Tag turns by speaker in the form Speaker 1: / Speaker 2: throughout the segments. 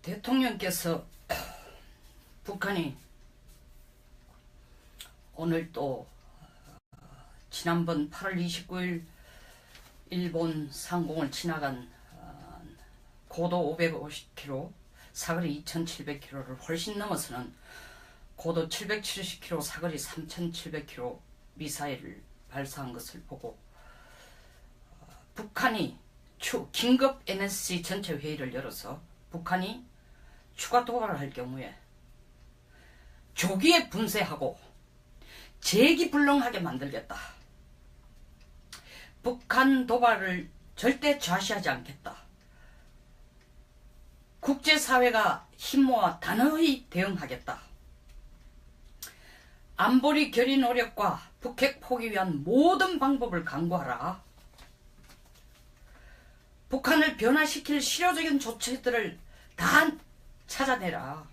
Speaker 1: 대통령께서 북한이 오늘 또 지난번 8월 29일 일본 상공을 지나간 고도 550km, 사거리 2700km를 훨씬 넘어서는 고도 770km, 사거리 3700km 미사일을 발사한 것을 보고 북한이 긴급 NSC 전체 회의를 열어서 북한이 추가 도발을 할 경우에 조기에 분쇄하고 재기불능하게 만들겠다. 북한 도발을 절대 좌시하지 않겠다. 국제사회가 힘모아 단호히 대응하겠다. 안보리 결의 노력과 북핵 포기 위한 모든 방법을 강구하라. 북한을 변화시킬 실효적인 조치들을 다 찾아내라.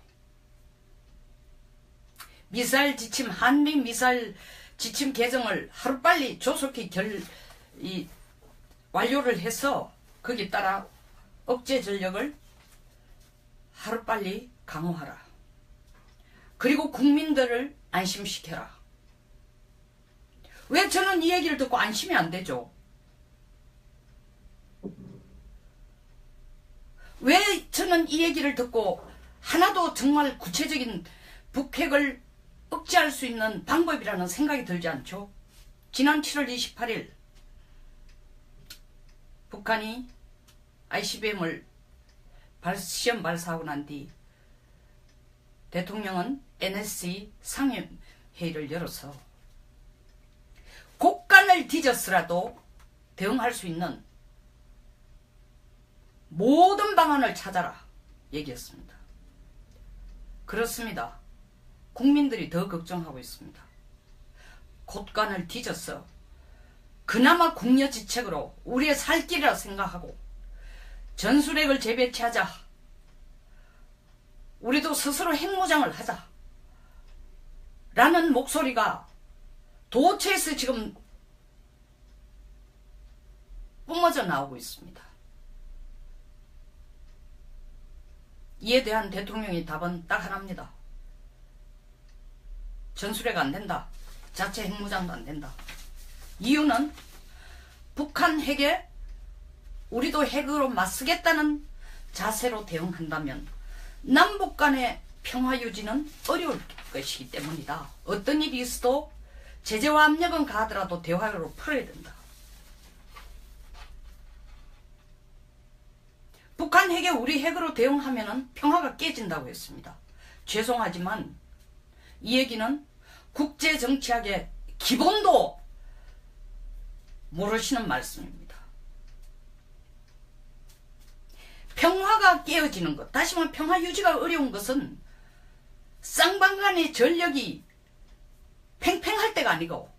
Speaker 1: 미사일 지침, 한미 미사일 지침 개정을 하루빨리 조속히 완료를 해서 거기에 따라 억제 전력을 하루빨리 강화하라. 그리고 국민들을 안심시켜라. 왜 저는 이 얘기를 듣고 안심이 안 되죠? 왜 저는 이 얘기를 듣고 하나도 정말 구체적인 북핵을 억제할 수 있는 방법이라는 생각이 들지 않죠? 지난 7월 28일 북한이 ICBM을 시험 발사하고 난 뒤 대통령은 NSC 상임회의를 열어서 곡간을 뒤졌으라도 대응할 수 있는 모든 방안을 찾아라 얘기했습니다. 그렇습니다. 국민들이 더 걱정하고 있습니다. 곡간을 뒤져서 그나마 국려지책으로 우리의 살 길이라 생각하고 전술핵을 재배치하자. 우리도 스스로 핵무장을 하자. 라는 목소리가 도처에서 지금 뿜어져 나오고 있습니다. 이에 대한 대통령의 답은 딱 하나입니다. 전술핵 안 된다. 자체 핵무장도 안 된다. 이유는 북한 핵에 우리도 핵으로 맞서겠다는 자세로 대응한다면 남북 간의 평화 유지는 어려울 것이기 때문이다. 어떤 일이 있어도 제재와 압력은 가하더라도 대화로 풀어야 된다. 북한 핵에 우리 핵으로 대응하면 평화가 깨진다고 했습니다. 죄송하지만 이 얘기는 국제정치학의 기본도 모르시는 말씀입니다. 평화가 깨어지는 것, 다시 말하면 평화 유지가 어려운 것은 쌍방간의 전력이 팽팽할 때가 아니고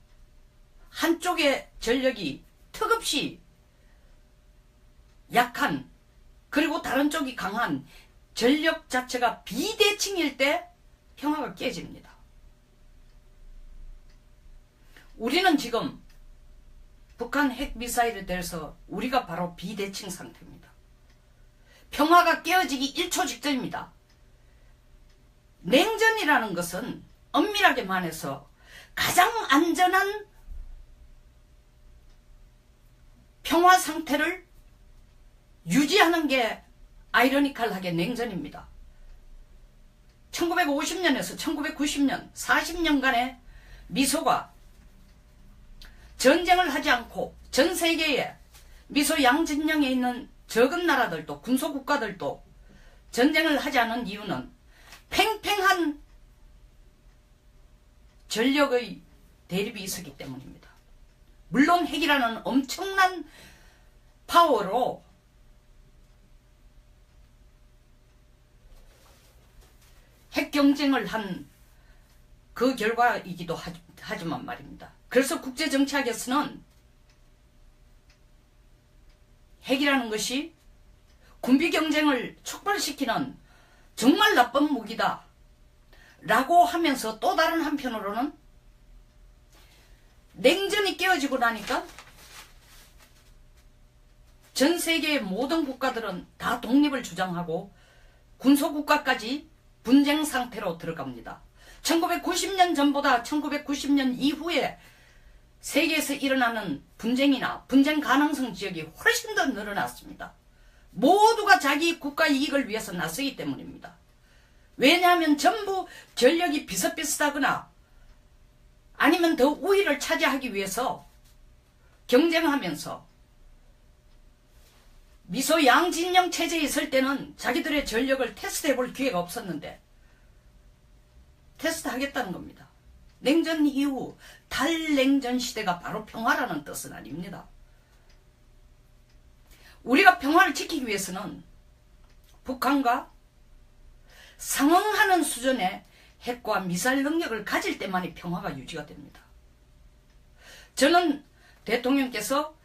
Speaker 1: 한쪽의 전력이 턱없이 약한, 그리고 다른 쪽이 강한 전력 자체가 비대칭일 때 평화가 깨집니다. 우리는 지금 북한 핵미사일에 대해서 우리가 바로 비대칭 상태입니다. 평화가 깨어지기 1초 직전입니다. 냉전이라는 것은 엄밀하게 말해서 가장 안전한 평화 상태를 유지하는 게 아이러니컬하게 냉전입니다. 1950년에서 1990년 40년간의 미소가 전쟁을 하지 않고 전 세계에 미소 양진영에 있는 적은 나라들도 군소국가들도 전쟁을 하지 않은 이유는 팽팽한 전력의 대립이 있었기 때문입니다. 물론 핵이라는 엄청난 파워로 핵 경쟁을 한 그 결과이기도 하지만 말입니다. 그래서 국제정치학에서는 핵이라는 것이 군비 경쟁을 촉발시키는 정말 나쁜 무기다 라고 하면서 또 다른 한편으로는 냉전이 깨어지고 나니까 전 세계의 모든 국가들은 다 독립을 주장하고 군소국가까지 분쟁 상태로 들어갑니다. 1990년 전보다 1990년 이후에 세계에서 일어나는 분쟁이나 분쟁 가능성 지역이 훨씬 더 늘어났습니다. 모두가 자기 국가 이익을 위해서 나서기 때문입니다. 왜냐하면 전부 전력이 비슷비슷하거나 아니면 더 우위를 차지하기 위해서 경쟁하면서, 미소 양진영 체제에 있을 때는 자기들의 전력을 테스트해 볼 기회가 없었는데 테스트하겠다는 겁니다. 냉전 이후 탈냉전 시대가 바로 평화라는 뜻은 아닙니다. 우리가 평화를 지키기 위해서는 북한과 상응하는 수준의 핵과 미사일 능력을 가질 때만이 평화가 유지가 됩니다. 저는 대통령께서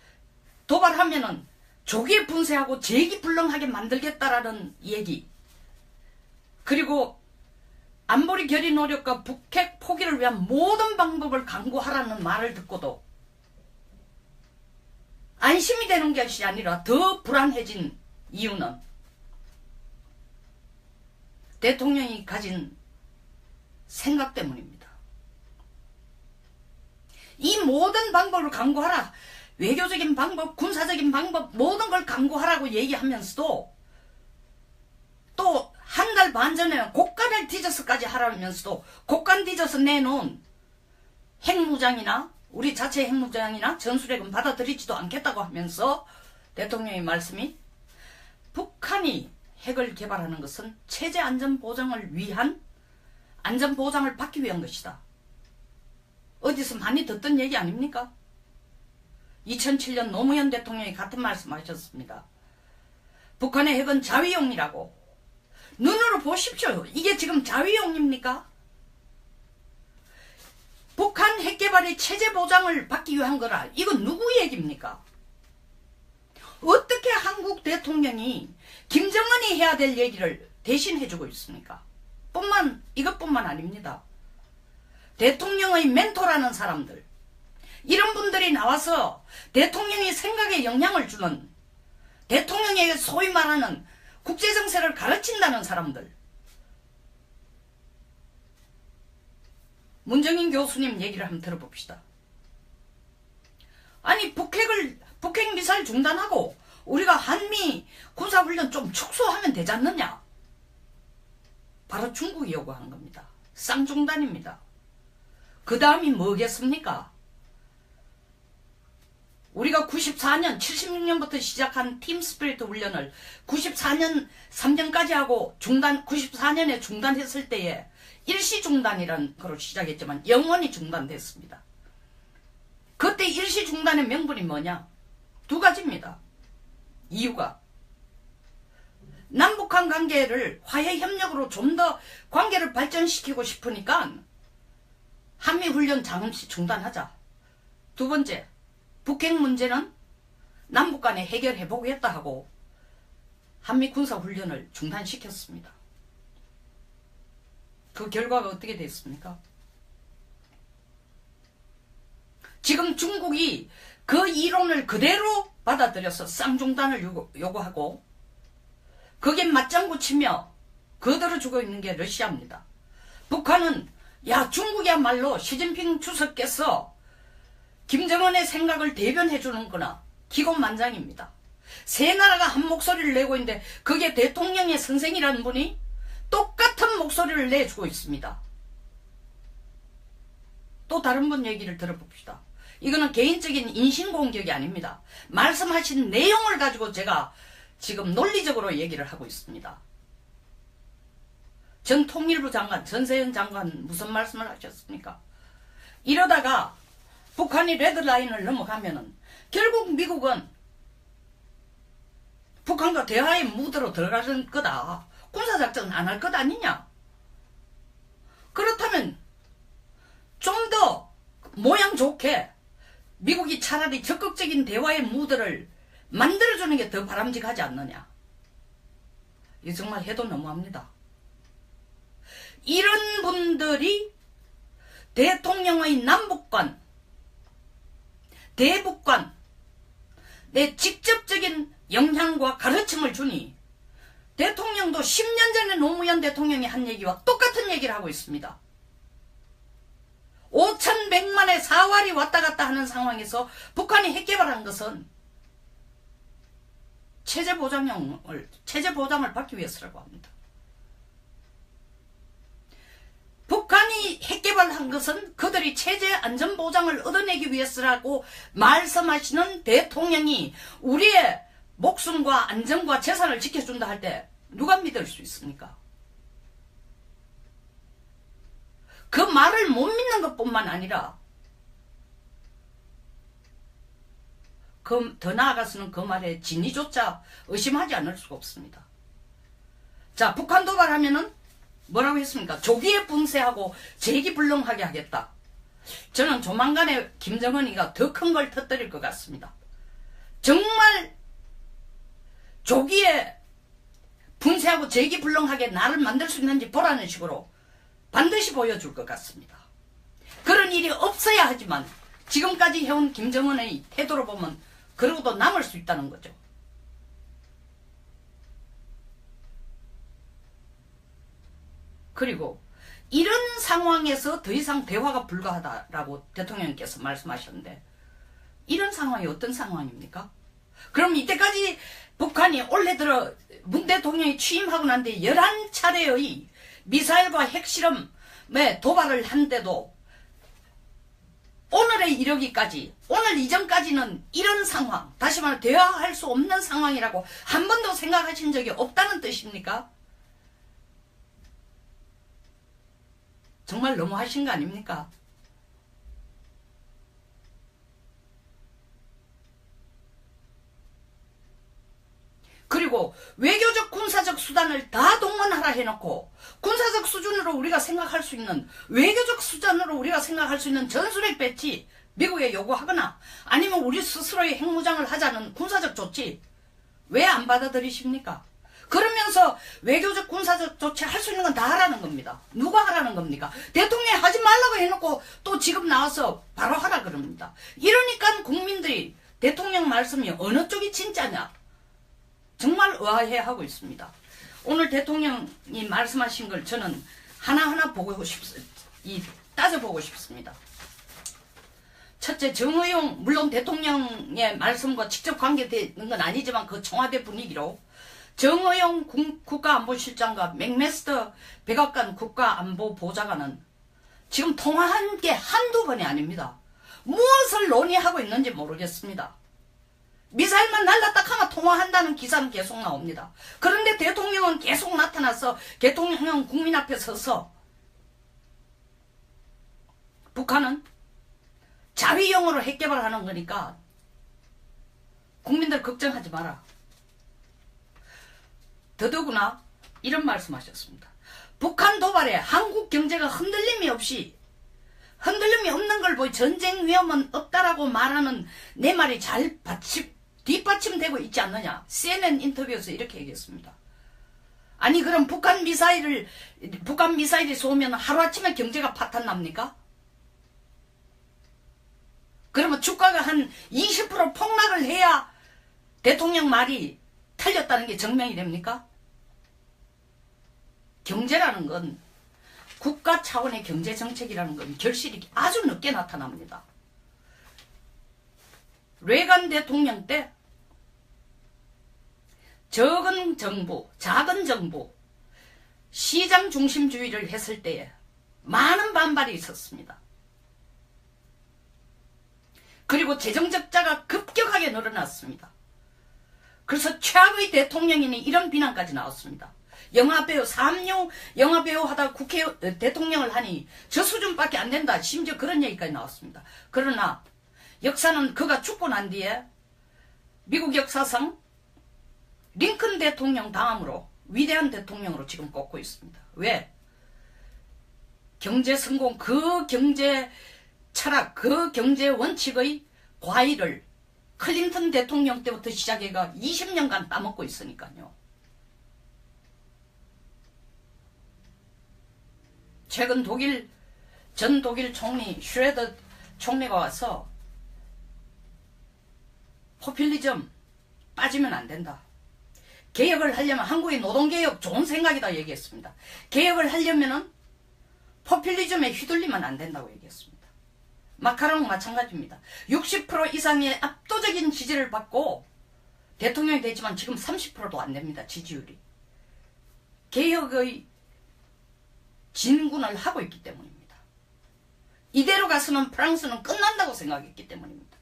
Speaker 1: 도발하면은 조기에 분쇄하고 재기불능하게 만들겠다라는 얘기, 그리고 안보리 결의 노력과 북핵 포기를 위한 모든 방법을 강구하라는 말을 듣고도 안심이 되는 것이 아니라 더 불안해진 이유는 대통령이 가진 생각 때문입니다. 이 모든 방법을 강구하라, 외교적인 방법, 군사적인 방법, 모든 걸 강구하라고 얘기하면서도 또 한 달 반 전에는 곡간을 뒤져서까지 하라면서도 곡간 뒤져서 내놓은 핵무장이나 우리 자체 핵무장이나 전술핵은 받아들이지도 않겠다고 하면서 대통령의 말씀이 북한이 핵을 개발하는 것은 체제 안전보장을 위한, 안전보장을 받기 위한 것이다. 어디서 많이 듣던 얘기 아닙니까? 2007년 노무현 대통령이 같은 말씀하셨습니다. 북한의 핵은 자위용이라고. 눈으로 보십시오. 이게 지금 자위용입니까? 북한 핵개발의 체제 보장을 받기 위한 거라. 이건 누구 얘기입니까? 어떻게 한국 대통령이 김정은이 해야 될 얘기를 대신 해주고 있습니까? 이것뿐만 아닙니다. 대통령의 멘토라는 사람들, 이런 분들이 나와서 대통령의 생각에 영향을 주는, 대통령에게 소위 말하는 국제정세를 가르친다는 사람들, 문정인 교수님 얘기를 한번 들어봅시다. 아니 북핵 미사일 중단하고 우리가 한미 군사훈련 좀 축소하면 되지 않느냐? 바로 중국이 요구한 겁니다. 쌍중단입니다. 그 다음이 뭐겠습니까? 우리가 94년 76년부터 시작한 팀스피리트 훈련을 94년 3년까지 하고 94년에 중단했을 때에 일시중단이라는 거로 시작했지만 영원히 중단됐습니다. 그때 일시중단의 명분이 뭐냐? 두 가지입니다. 이유가 남북한 관계를 화해협력으로 좀 더 관계를 발전시키고 싶으니까 한미훈련 잠시 중단하자. 두 번째, 북핵 문제는 남북 간에 해결해 보겠다 하고 한미 군사훈련을 중단시켰습니다. 그 결과가 어떻게 됐습니까? 지금 중국이 그 이론을 그대로 받아들여서 쌍중단을 요구하고 거기에 맞장구 치며 거들어주고 있는 게 러시아입니다. 북한은 중국이야말로 시진핑 주석께서 김정은의 생각을 대변해 주는 거나 기곤만장입니다. 세 나라가 한 목소리를 내고 있는데 그게 대통령의 선생이라는 분이 똑같은 목소리를 내주고 있습니다. 또 다른 분 얘기를 들어봅시다. 이거는 개인적인 인신공격이 아닙니다. 말씀하신 내용을 가지고 제가 지금 논리적으로 얘기를 하고 있습니다. 전 통일부 장관, 전세현 장관 무슨 말씀을 하셨습니까? 이러다가 북한이 레드라인을 넘어가면은 결국 미국은 북한과 대화의 무드로 들어가는 거다. 군사작전 안 할 것 아니냐? 그렇다면 좀 더 모양 좋게 미국이 차라리 적극적인 대화의 무드를 만들어주는 게 더 바람직하지 않느냐? 이거 정말 해도 너무합니다. 이런 분들이 대통령의 남북관, 대북관 내 직접적인 영향과 가르침을 주니 대통령도 10년 전에 노무현 대통령이 한 얘기와 똑같은 얘기를 하고 있습니다. 5,100만의 사활이 왔다 갔다 하는 상황에서 북한이 핵 개발한 것은 체제 보장을 받기 위해서라고 합니다. 북한이 핵 개발한 것은 그들이 체제 안전 보장을 얻어내기 위해서라고 말씀하시는 대통령이 우리의 목숨과 안전과 재산을 지켜준다 할 때 누가 믿을 수 있습니까? 그 말을 못 믿는 것뿐만 아니라 더 나아가서는 그 말에 진위조차 의심하지 않을 수가 없습니다. 자, 북한 도발하면은 뭐라고 했습니까? 조기에 분쇄하고 재기불능하게 하겠다. 저는 조만간에 김정은이가 더 큰 걸 터뜨릴 것 같습니다. 정말 조기에 분쇄하고 재기불능하게 나를 만들 수 있는지 보라는 식으로 반드시 보여줄 것 같습니다. 그런 일이 없어야 하지만 지금까지 해온 김정은의 태도를 보면 그러고도 남을 수 있다는 거죠. 그리고 이런 상황에서 더 이상 대화가 불가하다라고 대통령께서 말씀하셨는데 이런 상황이 어떤 상황입니까? 그럼 이때까지 북한이 올해 들어 문 대통령이 취임하고 난 뒤 11차례의 미사일과 핵실험에 도발을 한데도 오늘에 이르기까지, 오늘 이전까지는 이런 상황, 다시 말해 대화할 수 없는 상황이라고 한 번도 생각하신 적이 없다는 뜻입니까? 정말 너무하신 거 아닙니까? 그리고 외교적 군사적 수단을 다 동원하라 해놓고 군사적 수준으로 우리가 생각할 수 있는 외교적 수단으로 우리가 생각할 수 있는 전술핵 배치 미국에 요구하거나 아니면 우리 스스로의 핵무장을 하자는 군사적 조치 왜 안 받아들이십니까? 그러면서 외교적 군사적 조치 할 수 있는 건 다 하라는 겁니다. 누가 하라는 겁니까? 대통령이 하지 말라고 해놓고 또 지금 나와서 바로 하라 그럽니다. 이러니까 국민들이 대통령 말씀이 어느 쪽이 진짜냐 정말 의아해하고 있습니다. 오늘 대통령이 말씀하신 걸 저는 하나하나 따져보고 싶습니다. 첫째, 정의용 물론 대통령의 말씀과 직접 관계되는 건 아니지만 그 청와대 분위기로 정의용 국가안보실장과 맥메스터 백악관 국가안보보좌관은 지금 통화한 게 한두 번이 아닙니다. 무엇을 논의하고 있는지 모르겠습니다. 미사일만 날랐다 하면 통화한다는 기사는 계속 나옵니다. 그런데 대통령은 계속 나타나서 대통령은 국민 앞에 서서 북한은 자위형으로 핵개발하는 거니까 국민들 걱정하지 마라. 더더구나 이런 말씀하셨습니다. 북한 도발에 한국 경제가 흔들림이 없는 걸 보이 전쟁 위험은 없다라고 말하는 내 말이 잘 뒷받침되고 있지 않느냐. CNN 인터뷰에서 이렇게 얘기했습니다. 아니 그럼 북한 미사일이 쏘면 하루아침에 경제가 파탄납니까? 그러면 주가가 한 20% 폭락을 해야 대통령 말이 틀렸다는 게 증명이 됩니까? 경제라는 건 국가 차원의 경제정책이라는 건 결실이 아주 늦게 나타납니다. 레간 대통령 때 작은 정부, 시장 중심주의를 했을 때에 많은 반발이 있었습니다. 그리고 재정적자가 급격하게 늘어났습니다. 그래서 최악의 대통령이니 이런 비난까지 나왔습니다. 영화배우, 삼류 영화배우 하다가 대통령을 하니 저 수준밖에 안 된다. 심지어 그런 얘기까지 나왔습니다. 그러나 역사는 그가 죽고 난 뒤에 미국 역사상 링컨 대통령 다음으로 위대한 대통령으로 지금 꼽고 있습니다. 왜? 경제 성공, 그 경제 철학, 그 경제 원칙의 과일을 클린턴 대통령 때부터 시작해가 20년간 따먹고 있으니까요. 최근 전 독일 총리 슈레더 총리가 와서 포퓰리즘 빠지면 안 된다. 개혁을 하려면 한국의 노동개혁 좋은 생각이다 얘기했습니다. 개혁을 하려면은 포퓰리즘에 휘둘리면 안 된다고 얘기했습니다. 마카롱 마찬가지입니다. 60% 이상의 압도적인 지지를 받고 대통령이 되지만 지금 30%도 안 됩니다. 지지율이. 개혁의 진군을 하고 있기 때문입니다. 이대로 가서는 프랑스는 끝난다고 생각했기 때문입니다.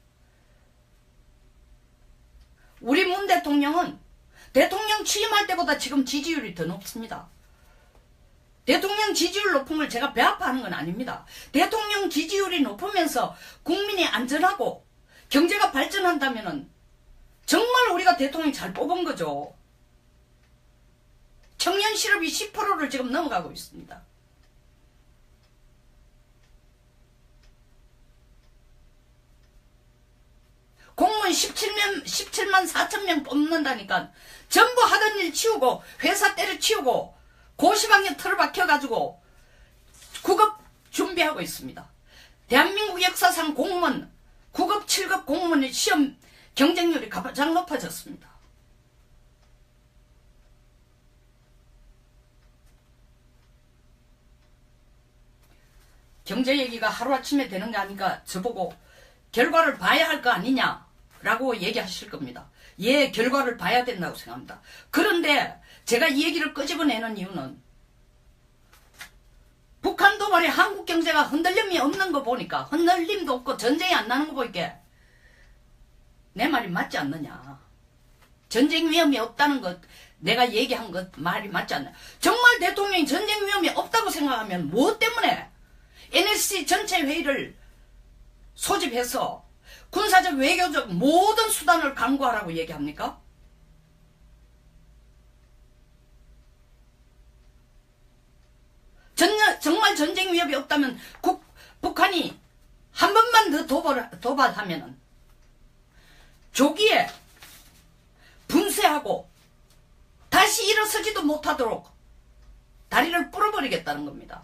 Speaker 1: 우리 문 대통령은 대통령 취임할 때보다 지금 지지율이 더 높습니다. 대통령 지지율 높은 걸 제가 배아파하는 건 아닙니다. 대통령 지지율이 높으면서 국민이 안전하고 경제가 발전한다면 정말 우리가 대통령 잘 뽑은 거죠. 청년 실업이 10%를 지금 넘어가고 있습니다. 공무원 17만 4천 명 뽑는다니까 전부 하던 일 치우고 회사 때려치우고 고시방에 틀어박혀가지고 구급 준비하고 있습니다. 대한민국 역사상 공무원 9급 7급 공무원의 시험 경쟁률이 가장 높아졌습니다. 경제 얘기가 하루아침에 되는 게 아니까 저보고 결과를 봐야 할 거 아니냐라고 얘기하실 겁니다. 예, 결과를 봐야 된다고 생각합니다. 그런데 제가 이 얘기를 끄집어내는 이유는 북한 도발에 한국 경제가 흔들림이 없는 거 보니까 흔들림도 없고 전쟁이 안 나는 거 보니까 내 말이 맞지 않느냐. 전쟁 위험이 없다는 것 내가 얘기한 것 말이 맞지 않냐. 정말 대통령이 전쟁 위험이 없다고 생각하면 무엇 때문에 NSC 전체 회의를 소집해서 군사적 외교적 모든 수단을 강구하라고 얘기합니까? 정말 전쟁 위협이 없다면 북한이 한 번만 더 도발하면 조기에 분쇄하고 다시 일어서지도 못하도록 다리를 부러버리겠다는 겁니다.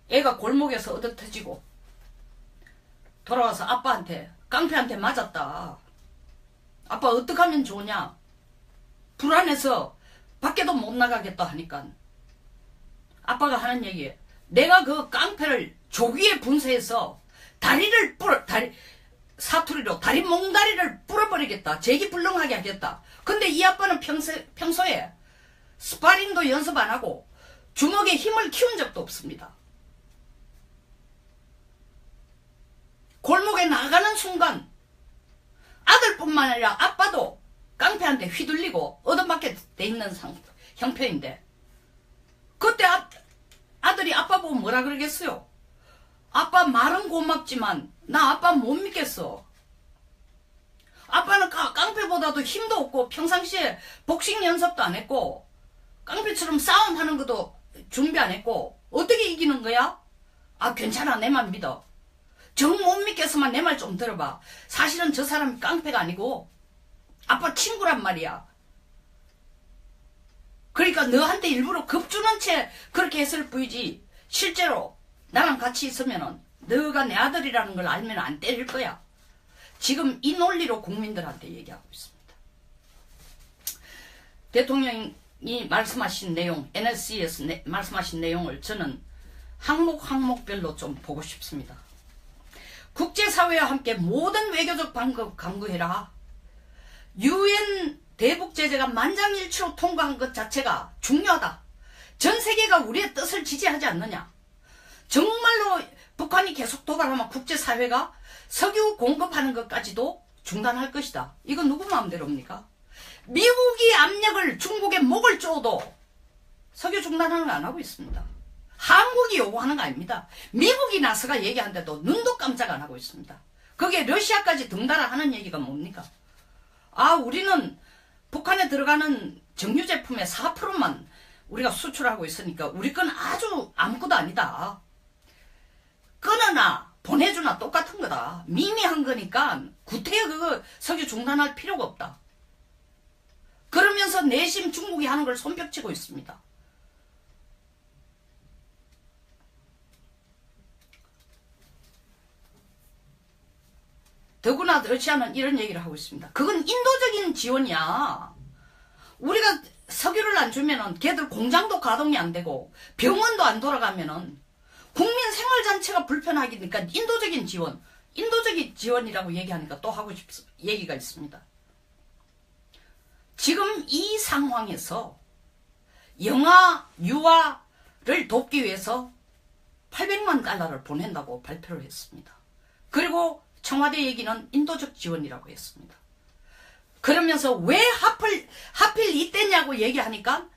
Speaker 1: 애가 골목에서 얻어터지고 돌아와서 아빠한테 깡패한테 맞았다. 아빠 어떻게 하면 좋으냐. 불안해서 밖에도 못 나가겠다 하니까 아빠가 하는 얘기에 내가 그 깡패를 조기에 분쇄해서 사투리로 다리 몽다리를 부러버리겠다. 재기불능하게 하겠다. 근데 이 아빠는 평소에 스파링도 연습 안 하고 주먹에 힘을 키운 적도 없습니다. 골목에 나가는 순간 아들뿐만 아니라 아빠도 깡패한테 휘둘리고 얻어맞게 돼 있는 형편인데 그때 아들이 아빠 보고 뭐라 그러겠어요? 아빠 말은 고맙지만 나 아빠 못 믿겠어. 아빠는 깡패보다도 힘도 없고 평상시에 복싱 연습도 안 했고 깡패처럼 싸움하는 것도 준비 안 했고 어떻게 이기는 거야? 아 괜찮아 내 말 믿어. 정 못 믿겠으면 내 말 좀 들어봐. 사실은 저 사람이 깡패가 아니고 아빠 친구란 말이야. 그러니까 너한테 일부러 겁주는 채 그렇게 했을 뿐이지 실제로 나랑 같이 있으면은 너가 내 아들이라는 걸 알면 안 때릴 거야. 지금 이 논리로 국민들한테 얘기하고 있습니다. 대통령이 말씀하신 내용, NSC에서 말씀하신 내용을 저는 항목별로 좀 보고 싶습니다. 국제사회와 함께 모든 외교적 방법 강구해라. UN 대북제재가 만장일치로 통과한 것 자체가 중요하다. 전 세계가 우리의 뜻을 지지하지 않느냐. 정말로 북한이 계속 도발하면 국제사회가 석유 공급하는 것까지도 중단할 것이다. 이건 누구 마음대로입니까? 미국이 압력을 중국의 목을 쪼도 석유 중단하는 거 안 하고 있습니다. 한국이 요구하는 거 아닙니다. 미국이 나서가 얘기하는데도 눈도 깜짝 안 하고 있습니다. 거기에 러시아까지 등달아 하는 얘기가 뭡니까? 아 우리는 북한에 들어가는 정유 제품의 4%만 우리가 수출하고 있으니까 우리 건 아주 아무것도 아니다. 끊어나 보내주나 똑같은 거다. 미미한 거니까 구태여 그거 석유 중단할 필요가 없다. 그러면서 내심 중국이 하는 걸 손뼉치고 있습니다. 더구나 러시아는 이런 얘기를 하고 있습니다. 그건 인도적인 지원이야. 우리가 석유를 안 주면은 걔들 공장도 가동이 안 되고 병원도 안 돌아가면은 국민 생활 자체가 불편하니까 인도적인 지원, 인도적인 지원이라고 얘기하니까 또 하고 얘기가 있습니다. 지금 이 상황에서 영아 유아를 돕기 위해서 800만 달러를 보낸다고 발표를 했습니다. 그리고 청와대 얘기는 인도적 지원이라고 했습니다. 그러면서 왜 하필 이때냐고 얘기하니까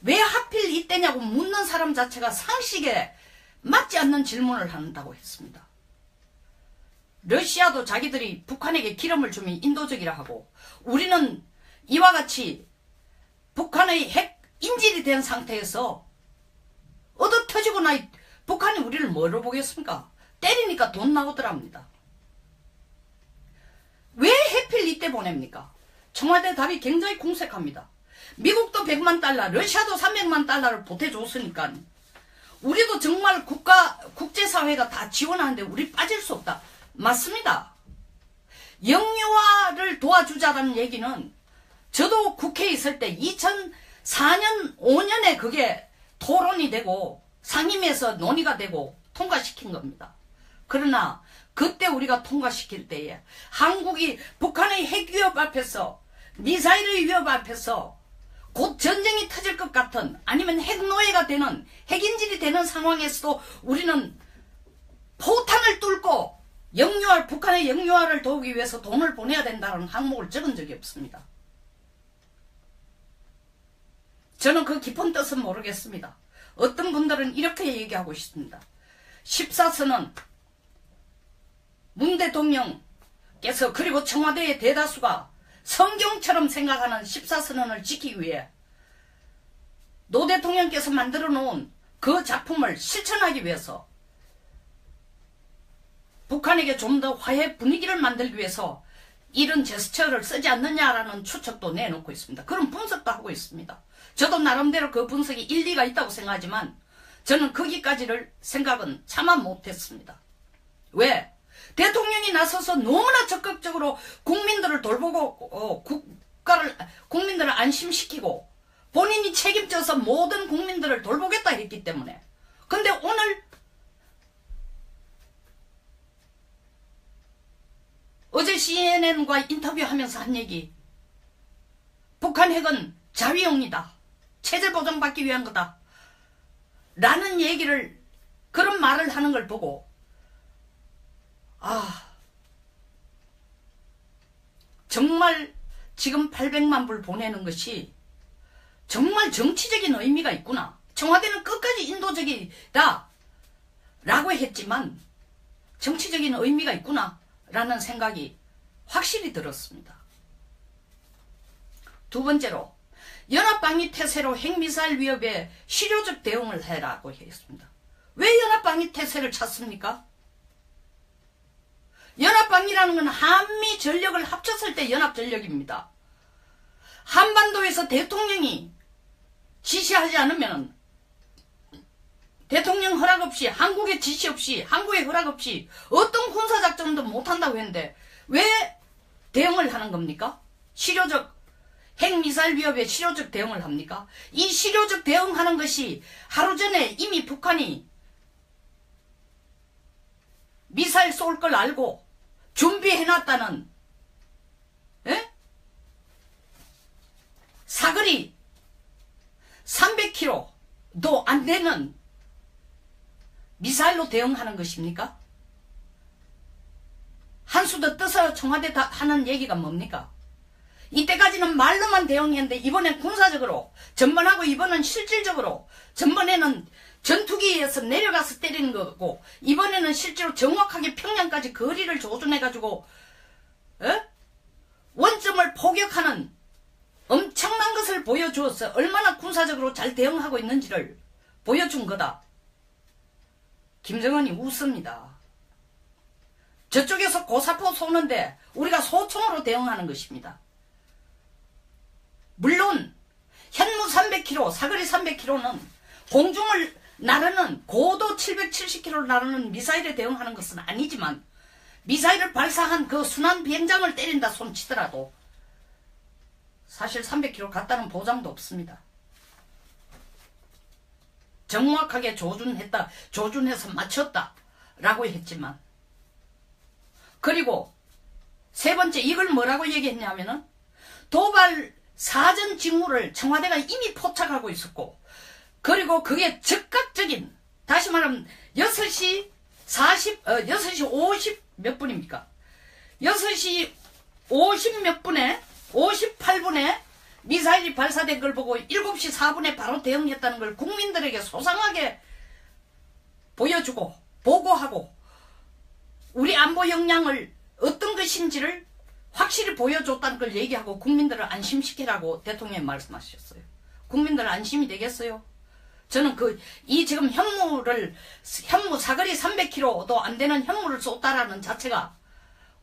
Speaker 1: 왜 하필 이때냐고 묻는 사람 자체가 상식에 맞지 않는 질문을 한다고 했습니다. 러시아도 자기들이 북한에게 기름을 주면 인도적이라 하고 우리는 이와 같이 북한의 핵 인질이 된 상태에서 얻어 터지고 나니 북한이 우리를 뭐로 보겠습니까? 때리니까 돈 나오더랍니다. 왜 하필 이때 보냅니까? 청와대 답이 굉장히 궁색합니다. 미국도 100만 달러, 러시아도 300만 달러를 보태줬으니까 우리도 정말 국제사회가 다 지원하는데 우리 빠질 수 없다. 맞습니다. 영유아를 도와주자라는 얘기는 저도 국회에 있을 때 2004년, 5년에 그게 토론이 되고 상임위에서 논의가 되고 통과시킨 겁니다. 그러나 그때 우리가 통과시킬 때에 한국이 북한의 핵 위협 앞에서 미사일의 위협 앞에서 곧 전쟁이 터질 것 같은 아니면 핵노예가 되는 핵인질이 되는 상황에서도 우리는 포탄을 뚫고 북한의 영유아를 도우기 위해서 돈을 보내야 된다는 항목을 적은 적이 없습니다. 저는 그 깊은 뜻은 모르겠습니다. 어떤 분들은 이렇게 얘기하고 있습니다. 14선은 문 대통령께서 그리고 청와대의 대다수가 성경처럼 생각하는 14선언을 지키기 위해 노 대통령께서 만들어 놓은 그 작품을 실천하기 위해서 북한에게 좀 더 화해 분위기를 만들기 위해서 이런 제스처를 쓰지 않느냐라는 추측도 내놓고 있습니다. 그런 분석도 하고 있습니다. 저도 나름대로 그 분석이 일리가 있다고 생각하지만 저는 거기까지를 생각은 차마 못했습니다. 왜? 대통령이 나서서 너무나 적극적으로 국민들을 돌보고 국민들을 안심시키고 본인이 책임져서 모든 국민들을 돌보겠다 했기 때문에. 근데 오늘 어제 CNN과 인터뷰하면서 한 얘기, 북한 핵은 자위용이다, 체제 보장받기 위한 거다 라는 얘기를, 그런 말을 하는 걸 보고 정말 지금 800만 불 보내는 것이 정말 정치적인 의미가 있구나. 청와대는 끝까지 인도적이다 라고 했지만 정치적인 의미가 있구나 라는 생각이 확실히 들었습니다. 두 번째로, 연합방위태세로 핵미사일 위협에 실효적 대응을 해라고 했습니다. 왜 연합방위태세를 찾습니까? 연합방위라는 건 한미 전력을 합쳤을 때 연합전력입니다. 한반도에서 대통령이 지시하지 않으면, 대통령 허락 없이, 한국의 지시 없이, 한국의 허락 없이 어떤 군사작전도 못한다고 했는데 왜 대응을 하는 겁니까? 실효적 핵미사일 위협에 실효적 대응을 합니까? 이 실효적 대응하는 것이 하루 전에 이미 북한이 미사일 쏠 걸 알고 준비해놨다는 사거리 300km도 안 되는 미사일로 대응하는 것입니까? 한수 더 떠서 청와대 하는 얘기가 뭡니까? 이때까지는 말로만 대응했는데 이번엔 군사적으로, 전번하고 이번은 실질적으로, 전번에는 전투기에서 내려가서 때리는 거고 이번에는 실제로 정확하게 평양까지 거리를 조준해가지고 원점을 포격하는 엄청난 것을 보여주어서 얼마나 군사적으로 잘 대응하고 있는지를 보여준 거다. 김정은이 웃습니다. 저쪽에서 고사포 쏘는데 우리가 소총으로 대응하는 것입니다. 물론 현무 300km, 사거리 300km는 공중을 나르는, 고도 770km를 나르는 미사일에 대응하는 것은 아니지만 미사일을 발사한 그 순환 비행장을 때린다 손치더라도 사실 300km 갔다는 보장도 없습니다. 정확하게 조준해서 맞췄다 라고 했지만, 그리고 세 번째, 이걸 뭐라고 얘기했냐면은 도발 사전 징후를 청와대가 이미 포착하고 있었고, 그리고 그게 즉각적인, 다시 말하면 6시 50 몇 분입니까? 6시 50 몇 분에 58분에 미사일이 발사된 걸 보고 7시 4분에 바로 대응했다는 걸 국민들에게 소상하게 보여주고 보고하고 우리 안보 역량을 어떤 것인지를 확실히 보여줬다는 걸 얘기하고 국민들을 안심시키라고 대통령이 말씀하셨어요. 국민들 안심이 되겠어요? 저는 지금 현무 사거리 300km도 안 되는 현무를 쏟다라는 자체가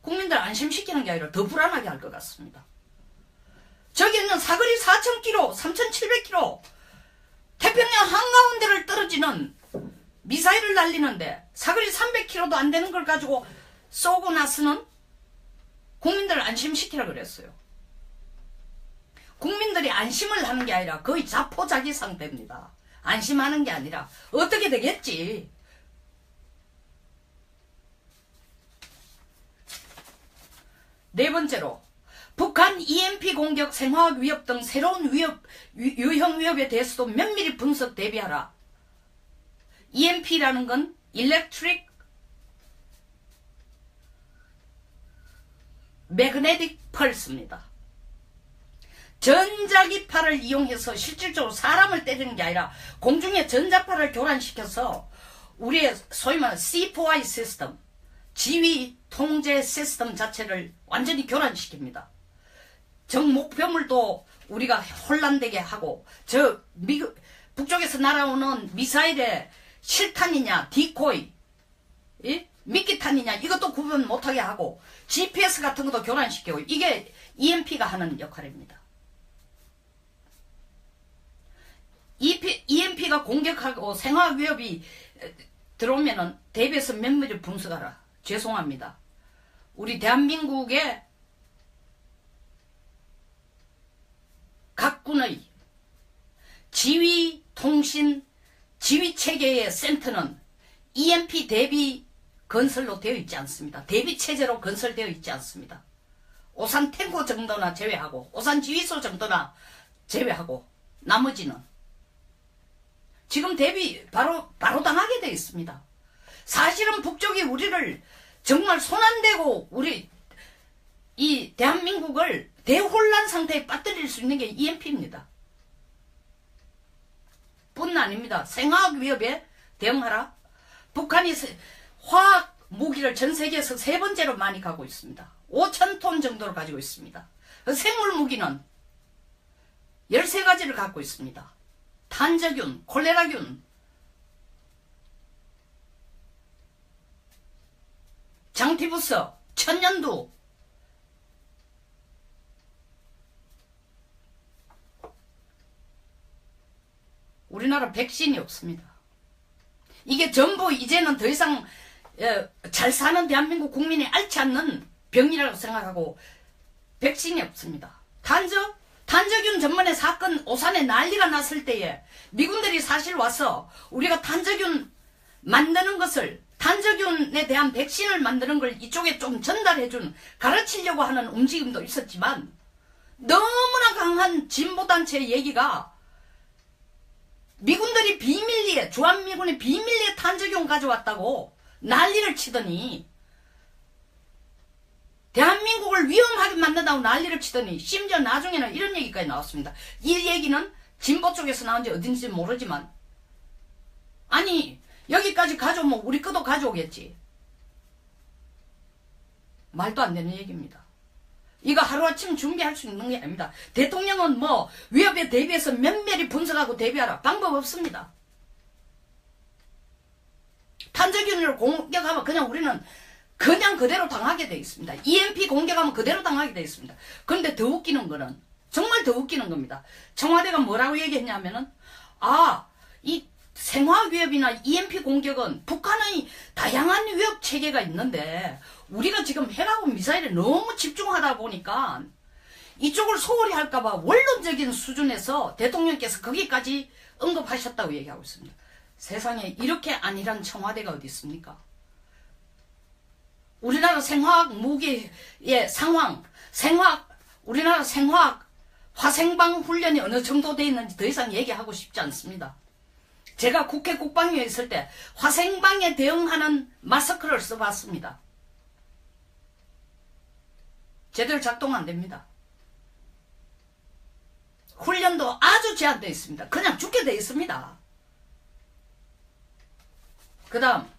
Speaker 1: 국민들 안심시키는 게 아니라 더 불안하게 할 것 같습니다. 저기는 사거리 4000km, 3700km, 태평양 한가운데를 떨어지는 미사일을 날리는데 사거리 300km도 안 되는 걸 가지고 쏘고 나서는 국민들을 안심시키라 그랬어요. 국민들이 안심을 하는 게 아니라 거의 자포자기 상태입니다. 안심하는 게 아니라 어떻게 되겠지. 네 번째로, 북한 EMP 공격, 생화학 위협 등 새로운 유형 위협에 대해서도 면밀히 분석 대비하라. EMP라는 건 Electric Magnetic Pulse입니다. 전자기파를 이용해서 실질적으로 사람을 때리는 게 아니라 공중에 전자파를 교란시켜서 우리의 소위 말하는 C4I 시스템, 지휘 통제 시스템 자체를 완전히 교란시킵니다. 적 목표물도 우리가 혼란되게 하고, 북쪽에서 날아오는 미사일의 실탄이냐 디코이, 미끼탄이냐 이것도 구분 못하게 하고, GPS 같은 것도 교란시키고, 이게 EMP가 하는 역할입니다. EMP가 공격하고 생화학 위협이 들어오면은 대비해서 면밀히 분석하라. 죄송합니다. 우리 대한민국의 각군의 지휘, 통신, 지휘체계의 센터는 EMP 대비 건설로 되어 있지 않습니다. 대비 체제로 건설되어 있지 않습니다. 오산 탱고 정도나 제외하고, 오산 지휘소 정도나 제외하고, 나머지는 지금 대비 바로 당하게 되어 있습니다. 사실은 북쪽이 우리를 정말 손 안 대고 이 대한민국을 대혼란 상태에 빠뜨릴 수 있는 게 EMP입니다. 뿐 아닙니다. 생화학 위협에 대응하라. 북한이 화학 무기를 전 세계에서 세 번째로 많이 가고 있습니다. 5,000톤 정도를 가지고 있습니다. 생물 무기는 13가지를 갖고 있습니다. 탄저균, 콜레라균, 장티부스, 천연두, 우리나라 백신이 없습니다. 이게 전부 이제는 더 이상 잘 사는 대한민국 국민이 앓지 않는 병이라고 생각하고 백신이 없습니다. 탄저균 전번에 사건 오산에 난리가 났을 때에 미군들이 사실 와서 우리가 탄저균 만드는 것을, 탄저균에 대한 백신을 만드는 걸 이쪽에 좀 전달해준, 가르치려고 하는 움직임도 있었지만, 너무나 강한 진보단체의 얘기가 미군들이 비밀리에, 주한미군이 비밀리에 탄저균 가져왔다고 난리를 치더니, 대한민국을 위험하게 만든다고 난리를 치더니, 심지어 나중에는 이런 얘기까지 나왔습니다. 이 얘기는 진보 쪽에서 나온지 어딘지 모르지만, 아니 여기까지 가져오면 우리 것도 가져오겠지. 말도 안 되는 얘기입니다. 이거 하루아침 준비할 수 있는 게 아닙니다. 대통령은 뭐 위협에 대비해서 면밀히 분석하고 대비하라. 방법 없습니다. 탄저균을 공격하면 그냥 우리는 그냥 그대로 당하게 되어 있습니다. EMP 공격하면 그대로 당하게 되어 있습니다. 그런데 더 웃기는 거는, 정말 더 웃기는 겁니다. 청와대가 뭐라고 얘기했냐면은, 이 생화 위협이나 EMP 공격은 북한의 다양한 위협 체계가 있는데 우리가 지금 핵하고 미사일에 너무 집중하다 보니까 이쪽을 소홀히 할까봐 원론적인 수준에서 대통령께서 거기까지 언급하셨다고 얘기하고 있습니다. 세상에 이렇게 안일한 청와대가 어디 있습니까? 우리나라 생화학 무기의 상황, 우리나라 생화학 화생방 훈련이 어느 정도 돼 있는지 더 이상 얘기하고 싶지 않습니다. 제가 국회 국방위에 있을 때 화생방에 대응하는 마스크를 써봤습니다. 제대로 작동 안 됩니다. 훈련도 아주 제한되어 있습니다. 그냥 죽게 되어 있습니다. 그 다음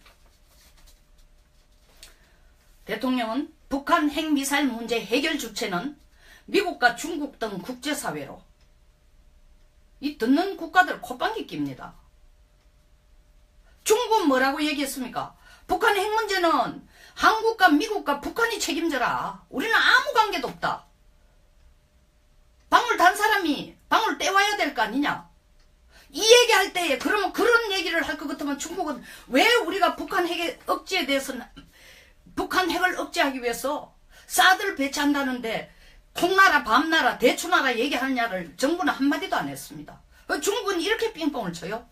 Speaker 1: 대통령은 북한 핵미사일 문제 해결 주체는 미국과 중국 등 국제사회로 이 듣는 국가들 콧방귀 낍니다. 중국은 뭐라고 얘기했습니까? 북한 핵 문제는 한국과 미국과 북한이 책임져라. 우리는 아무 관계도 없다. 방울 단 사람이 방울 떼와야 될 거 아니냐. 이 얘기할 때에 그러면 그런 얘기를 할 것 같으면 중국은 왜 우리가 북한 핵의 억지에 대해서는 북한 핵을 억제하기 위해서 사드를 배치한다는데 콩나라 밤나라 대추나라 얘기하느냐를 정부는 한마디도 안 했습니다. 중국은 이렇게 빙뽕을 쳐요.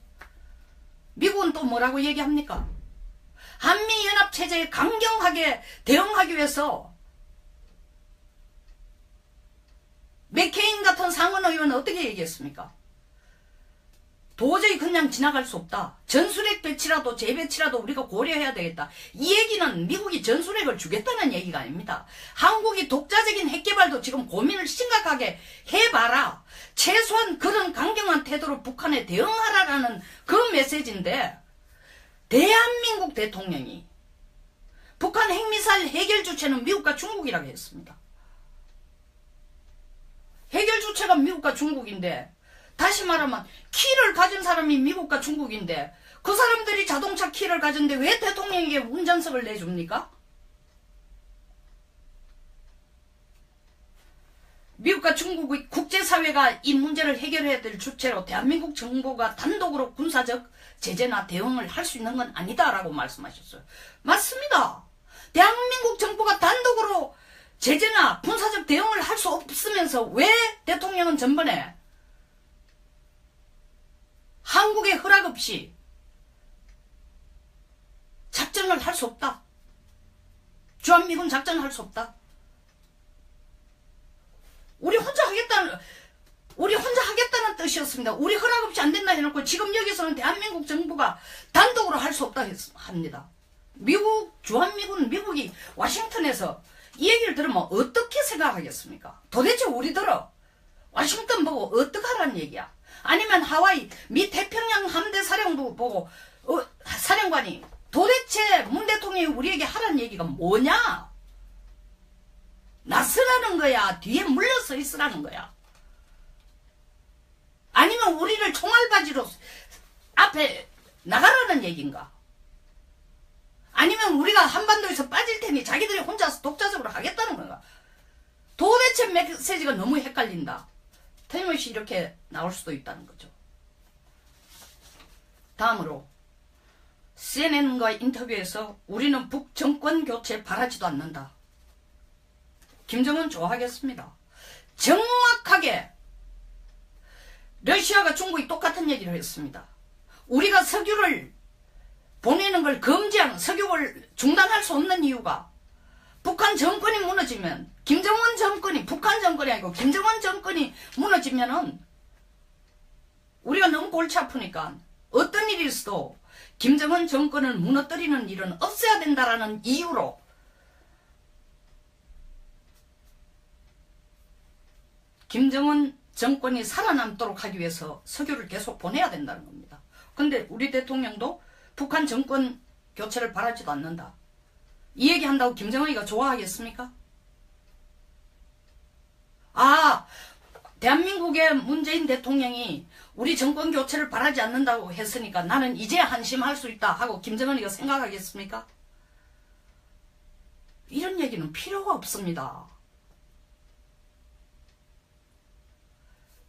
Speaker 1: 미국은 또 뭐라고 얘기합니까? 한미연합체제에 강경하게 대응하기 위해서 맥케인 같은 상원의원은 어떻게 얘기했습니까? 도저히 그냥 지나갈 수 없다. 전술핵 배치라도 재배치라도 우리가 고려해야 되겠다. 이 얘기는 미국이 전술핵을 주겠다는 얘기가 아닙니다. 한국이 독자적인 핵개발도 지금 고민을 심각하게 해봐라. 최소한 그런 강경한 태도로 북한에 대응하라라는 그 메시지인데 대한민국 대통령이 북한 핵미사일 해결 주체는 미국과 중국이라고 했습니다. 해결 주체가 미국과 중국인데 다시 말하면 키를 가진 사람이 미국과 중국인데 그 사람들이 자동차 키를 가졌는데 왜 대통령에게 운전석을 내줍니까? 미국과 중국의 국제사회가 이 문제를 해결해야 될 주체로 대한민국 정부가 단독으로 군사적 제재나 대응을 할 수 있는 건 아니다라고 말씀하셨어요. 맞습니다. 대한민국 정부가 단독으로 제재나 군사적 대응을 할 수 없으면서 왜 대통령은 전번에 한국의 허락 없이 작전을 할 수 없다. 주한미군 작전을 할 수 없다. 우리 혼자 하겠다는 뜻이었습니다. 우리 허락 없이 안 된다 해놓고 지금 여기서는 대한민국 정부가 단독으로 할 수 없다 합니다. 주한미군 미국이 워싱턴에서 이 얘기를 들으면 어떻게 생각하겠습니까? 도대체 우리들어 워싱턴 보고 어떻게 하라는 얘기야? 아니면 하와이 미 태평양 함대 사령부 보고 사령관이 도대체 문 대통령이 우리에게 하라는 얘기가 뭐냐? 나서라는 거야? 뒤에 물러서 있으라는 거야? 아니면 우리를 총알바지로 앞에 나가라는 얘기인가? 아니면 우리가 한반도에서 빠질 테니 자기들이 혼자서 독자적으로 하겠다는 건가? 도대체 메시지가 너무 헷갈린다. 틀림없이 이렇게 나올 수도 있다는 거죠. 다음으로 CNN과 인터뷰에서 우리는 북정권 교체 바라지도 않는다. 김정은 좋아하겠습니다. 정확하게 러시아가 중국이 똑같은 얘기를 했습니다. 우리가 석유를 보내는 걸 금지하는, 석유를 중단할 수 없는 이유가 북한 정권이 무너지면, 김정은 정권이, 북한 정권이 아니고 김정은 정권이 무너지면은 우리가 너무 골치 아프니까 어떤 일이 있어도 김정은 정권을 무너뜨리는 일은 없어야 된다라는 이유로 김정은 정권이 살아남도록 하기 위해서 석유를 계속 보내야 된다는 겁니다. 근데 우리 대통령도 북한 정권 교체를 바라지도 않는다. 이 얘기한다고 김정은이가 좋아하겠습니까? 대한민국의 문재인 대통령이 우리 정권 교체를 바라지 않는다고 했으니까 나는 이제 한심할 수 있다 하고 김정은이가 생각하겠습니까? 이런 얘기는 필요가 없습니다.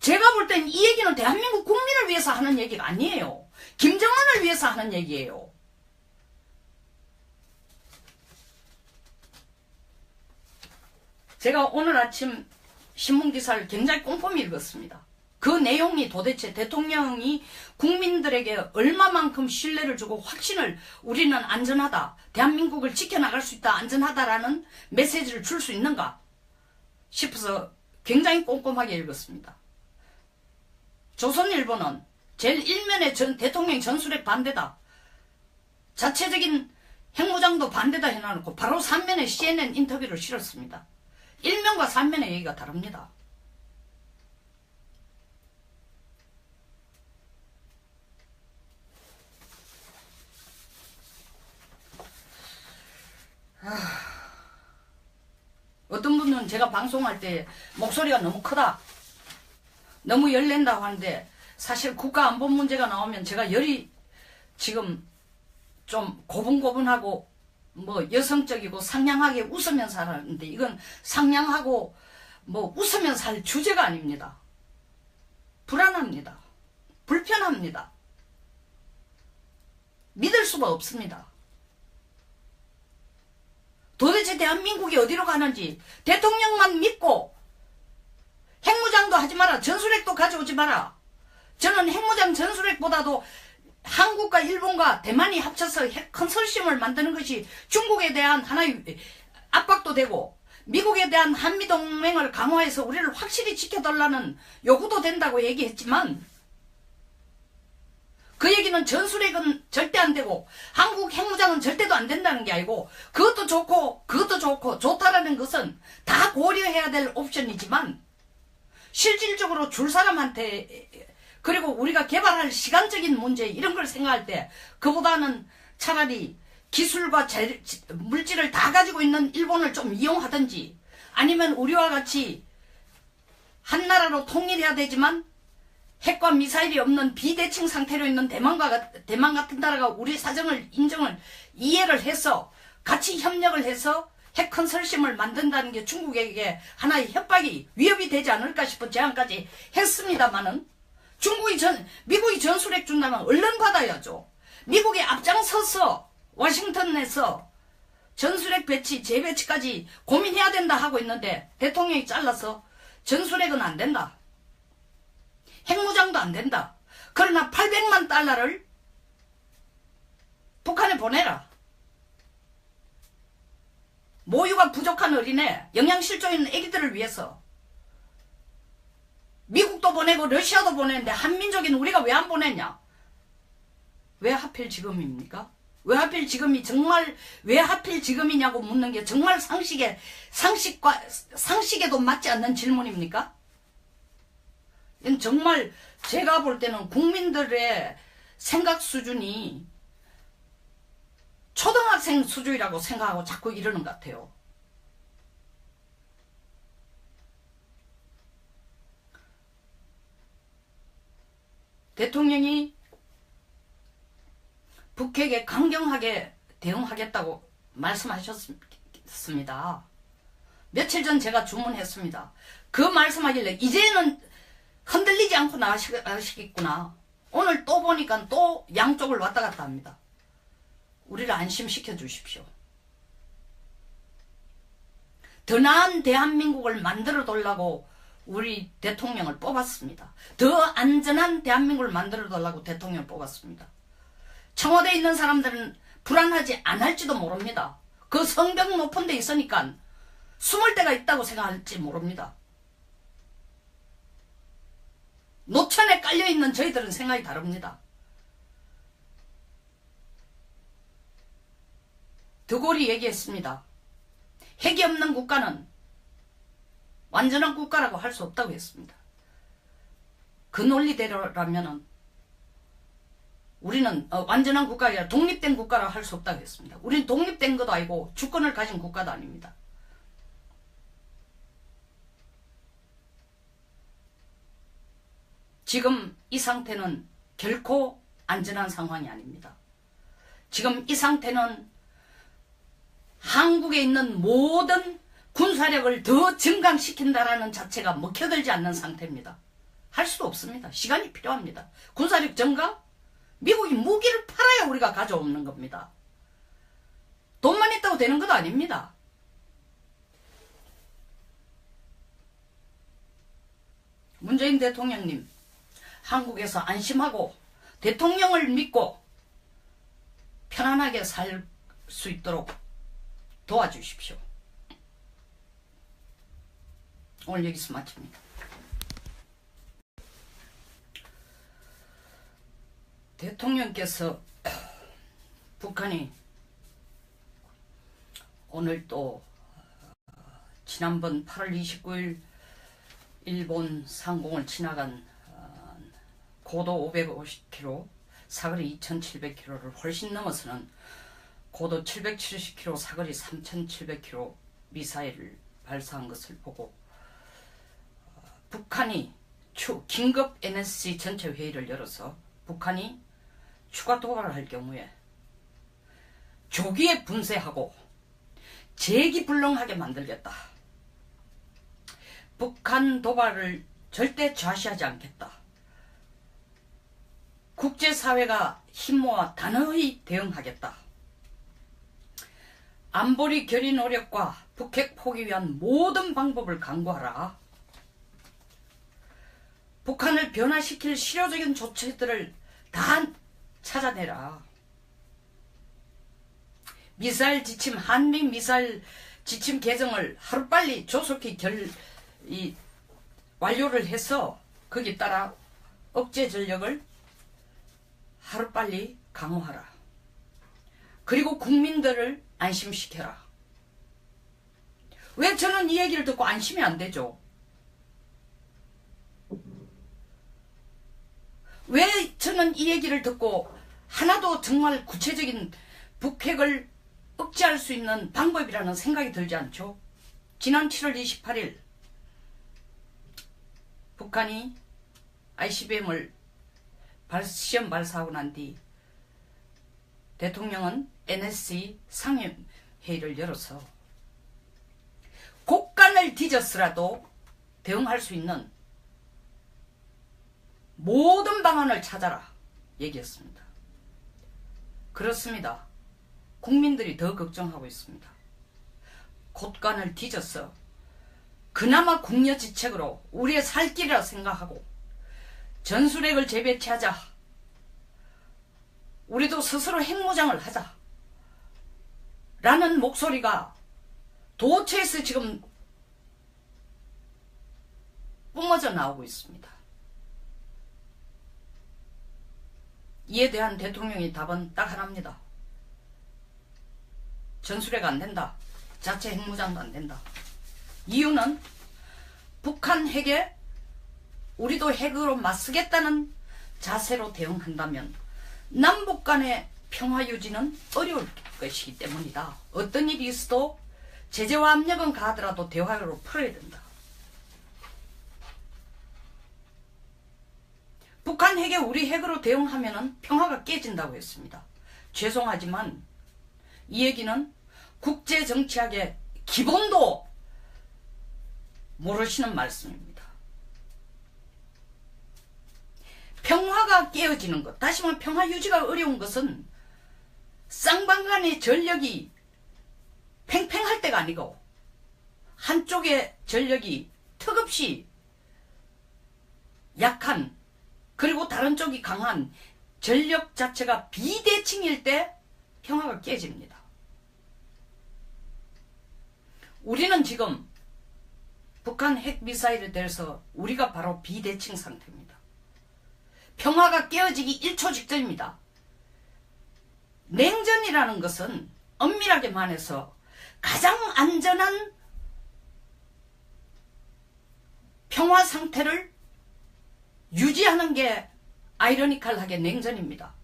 Speaker 1: 제가 볼 땐 이 얘기는 대한민국 국민을 위해서 하는 얘기가 아니에요. 김정은을 위해서 하는 얘기예요. 제가 오늘 아침 신문기사를 굉장히 꼼꼼히 읽었습니다. 그 내용이 도대체 대통령이 국민들에게 얼마만큼 신뢰를 주고 확신을 우리는 안전하다, 대한민국을 지켜나갈 수 있다, 안전하다라는 메시지를 줄 수 있는가 싶어서 굉장히 꼼꼼하게 읽었습니다. 조선일보는 제일 1면에 대통령 전술핵 반대다, 자체적인 핵무장도 반대다 해놔놓고 바로 3면에 CNN 인터뷰를 실었습니다. 1면과 3면의 얘기가 다릅니다. 어떤 분은 제가 방송할 때 목소리가 너무 크다, 너무 열낸다고 하는데, 사실 국가안보 문제가 나오면 제가 열이 지금 좀 고분고분하고 뭐 여성적이고 상냥하게 웃으면서 하는데, 이건 상냥하고 뭐 웃으면서 할 주제가 아닙니다. 불안합니다. 불편합니다. 믿을 수가 없습니다. 도대체 대한민국이 어디로 가는지 대통령만 믿고 핵무장도 하지 마라, 전술핵도 가져오지 마라. 저는 핵무장 전술핵보다도 한국과 일본과 대만이 합쳐서 핵 컨소시엄을 만드는 것이 중국에 대한 하나의 압박도 되고 미국에 대한 한미동맹을 강화해서 우리를 확실히 지켜달라는 요구도 된다고 얘기했지만, 그 얘기는 전술핵은 절대 안 되고 한국 핵무장은 절대도 안 된다는 게 아니고, 그것도 좋고 그것도 좋고 좋다라는 것은 다 고려해야 될 옵션이지만, 실질적으로 줄 사람한테, 그리고 우리가 개발할 시간적인 문제 이런 걸 생각할 때 그보다는 차라리 기술과 물질을 다 가지고 있는 일본을 좀 이용하든지, 아니면 우리와 같이 한 나라로 통일해야 되지만 핵과 미사일이 없는 비대칭 상태로 있는 대만 같은 나라가 우리 사정을 이해를 해서 같이 협력을 해서 핵 컨소시엄을 만든다는 게 중국에게 하나의 협박이, 위협이 되지 않을까 싶은 제안까지 했습니다마는, 미국이 전술핵 준다면 얼른 받아야죠. 미국이 앞장서서 워싱턴에서 전술핵 배치, 재배치까지 고민해야 된다 하고 있는데, 대통령이 잘라서 전술핵은 안 된다, 핵무장도 안 된다, 그러나 800만 달러를 북한에 보내라. 모유가 부족한 어린애, 영양실조 있는 애기들을 위해서. 미국도 보내고 러시아도 보내는데 한민족인 우리가 왜 안 보냈냐? 왜 하필 지금입니까? 왜 하필 지금이, 정말 왜 하필 지금이냐고 묻는 게 정말 상식에도 맞지 않는 질문입니까? 이건 정말 제가 볼 때는 국민들의 생각 수준이 초등학생 수준이라고 생각하고 자꾸 이러는 것 같아요. 대통령이 북핵에 강경하게 대응하겠다고 말씀하셨습니다. 며칠 전 제가 주문했습니다. 그 말씀하길래 이제는 흔들리지 않고 나가시겠구나. 오늘 또 보니까 또 양쪽을 왔다 갔다 합니다. 우리를 안심시켜 주십시오. 더 나은 대한민국을 만들어 달라고 우리 대통령을 뽑았습니다. 더 안전한 대한민국을 만들어 달라고 대통령을 뽑았습니다. 청와대에 있는 사람들은 불안하지 않을지도 모릅니다. 그 성벽 높은 데 있으니까 숨을 데가 있다고 생각할지 모릅니다. 노천에 깔려있는 저희들은 생각이 다릅니다. 드골이 얘기했습니다. 핵이 없는 국가는 완전한 국가라고 할 수 없다고 했습니다. 그 논리대로라면 우리는 완전한 국가가 아니라 독립된 국가라고 할 수 없다고 했습니다. 우리는 독립된 것도 아니고 주권을 가진 국가도 아닙니다. 지금 이 상태는 결코 안전한 상황이 아닙니다. 지금 이 상태는 한국에 있는 모든 군사력을 더 증강시킨다라는 자체가 먹혀들지 않는 상태입니다. 할 수도 없습니다. 시간이 필요합니다. 군사력 증강, 미국이 무기를 팔아야 우리가 가져오는 겁니다. 돈만 있다고 되는 것도 아닙니다. 문재인 대통령님, 한국에서 안심하고 대통령을 믿고 편안하게 살 수 있도록 도와주십시오. 오늘 여기서 마칩니다. 대통령께서 북한이 오늘 또 지난번 8월 29일 일본 상공을 지나간 고도 550km, 사거리 2700km를 훨씬 넘어서는 고도 770km, 사거리 3700km 미사일을 발사한 것을 보고 북한이 긴급 NSC 전체 회의를 열어서 북한이 추가 도발을 할 경우에 조기에 분쇄하고 재기불능하게 만들겠다. 북한 도발을 절대 좌시하지 않겠다. 국제사회가 힘모아 단호히 대응하겠다. 안보리 결의 노력과 북핵 포기 위한 모든 방법을 강구하라. 북한을 변화시킬 실효적인 조치들을 다 찾아내라. 미사일 지침, 한미 미사일 지침 개정을 하루빨리 조속히 완료를 해서 거기에 따라 억제 전력을 하루빨리 강화하라. 그리고 국민들을 안심시켜라. 왜 저는 이 얘기를 듣고 안심이 안 되죠? 왜 저는 이 얘기를 듣고 하나도 정말 구체적인 북핵을 억제할 수 있는 방법이라는 생각이 들지 않죠? 지난 7월 28일 북한이 ICBM을 시험 발사하고 난 뒤 대통령은 NSC 상임회의를 열어서 곡간을 뒤져서라도 대응할 수 있는 모든 방안을 찾아라 얘기했습니다. 그렇습니다. 국민들이 더 걱정하고 있습니다. 곡간을 뒤져서 그나마 국려지책으로 우리의 살 길이라 생각하고 전술핵을 재배치하자. 우리도 스스로 핵무장을 하자. 라는 목소리가 도처에서 지금 뿜어져 나오고 있습니다. 이에 대한 대통령의 답은 딱 하나입니다. 전술핵 안 된다. 자체 핵무장도 안 된다. 이유는 북한 핵에 우리도 핵으로 맞서겠다는 자세로 대응한다면 남북 간의 평화 유지는 어려울 것이기 때문이다. 어떤 일이 있어도 제재와 압력은 가하더라도 대화로 풀어야 된다. 북한 핵에 우리 핵으로 대응하면 평화가 깨진다고 했습니다. 죄송하지만 이 얘기는 국제정치학의 기본도 모르시는 말씀입니다. 평화가 깨어지는 것, 다시 말하면 평화 유지가 어려운 것은 쌍방간의 전력이 팽팽할 때가 아니고 한쪽의 전력이 턱없이 약한, 그리고 다른 쪽이 강한 전력 자체가 비대칭일 때 평화가 깨집니다. 우리는 지금 북한 핵미사일에 대해서 우리가 바로 비대칭 상태입니다. 평화가 깨어지기 1초 직전입니다. 냉전이라는 것은 엄밀하게 말해서 가장 안전한 평화 상태를 유지하는 게 아이러니컬하게 냉전입니다.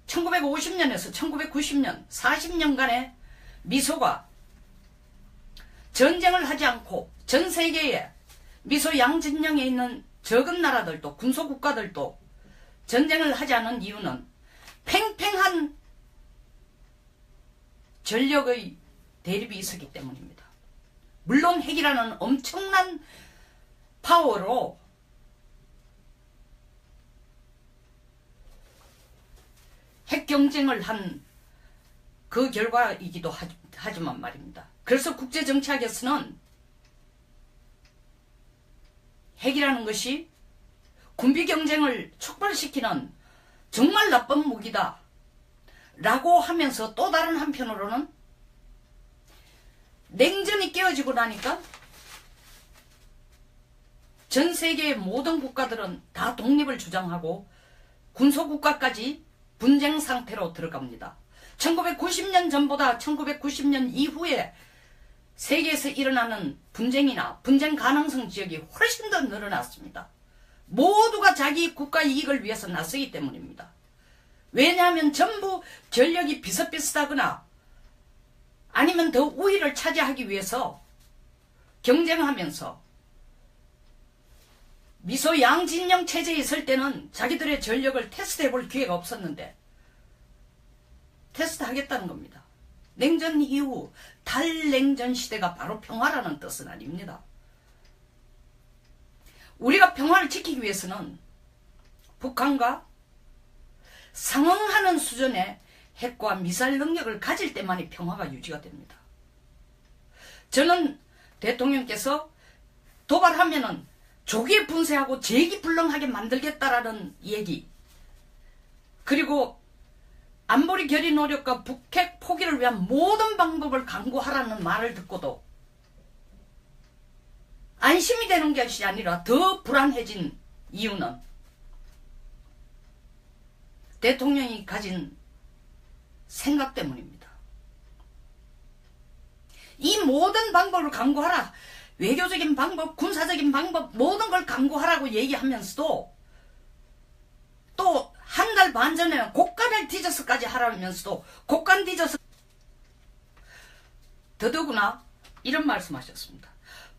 Speaker 1: 1950년에서 1990년 40년간의 미소가 전쟁을 하지 않고 전 세계에 미소 양진영에 있는 적은 나라들도 군소국가들도 전쟁을 하지 않은 이유는 팽팽한 전력의 대립이 있었기 때문입니다. 물론 핵이라는 엄청난 파워로 핵 경쟁을 한 그 결과이기도 하지만 말입니다. 그래서 국제정치학에서는 핵이라는 것이 군비 경쟁을 촉발시키는 정말 나쁜 무기다 라고 하면서 또 다른 한편으로는 냉전이 깨어지고 나니까 전 세계의 모든 국가들은 다 독립을 주장하고 군소국가까지 분쟁 상태로 들어갑니다. 1990년 전보다 1990년 이후에 세계에서 일어나는 분쟁이나 분쟁 가능성 지역이 훨씬 더 늘어났습니다. 모두가 자기 국가 이익을 위해서 나서기 때문입니다. 왜냐하면 전부 전력이 비슷비슷하거나 아니면 더 우위를 차지하기 위해서 경쟁하면서 미소 양진영 체제에 있을 때는 자기들의 전력을 테스트해 볼 기회가 없었는데 테스트하겠다는 겁니다. 냉전 이후 탈냉전 시대가 바로 평화라는 뜻은 아닙니다. 우리가 평화를 지키기 위해서는 북한과 상응하는 수준의 핵과 미사일 능력을 가질 때만이 평화가 유지가 됩니다. 저는 대통령께서 도발하면은 조기에 분쇄하고 재기불능하게 만들겠다라는 얘기, 그리고 안보리 결의 노력과 북핵 포기를 위한 모든 방법을 강구하라는 말을 듣고도 안심이 되는 것이 아니라 더 불안해진 이유는 대통령이 가진 생각 때문입니다. 이 모든 방법을 강구하라, 외교적인 방법, 군사적인 방법, 모든 걸 강구하라고 얘기하면서도 또 한 달 반 전에는 곡간을 뒤져서까지 하라면서도 곡간 뒤져서 더더구나 이런 말씀하셨습니다.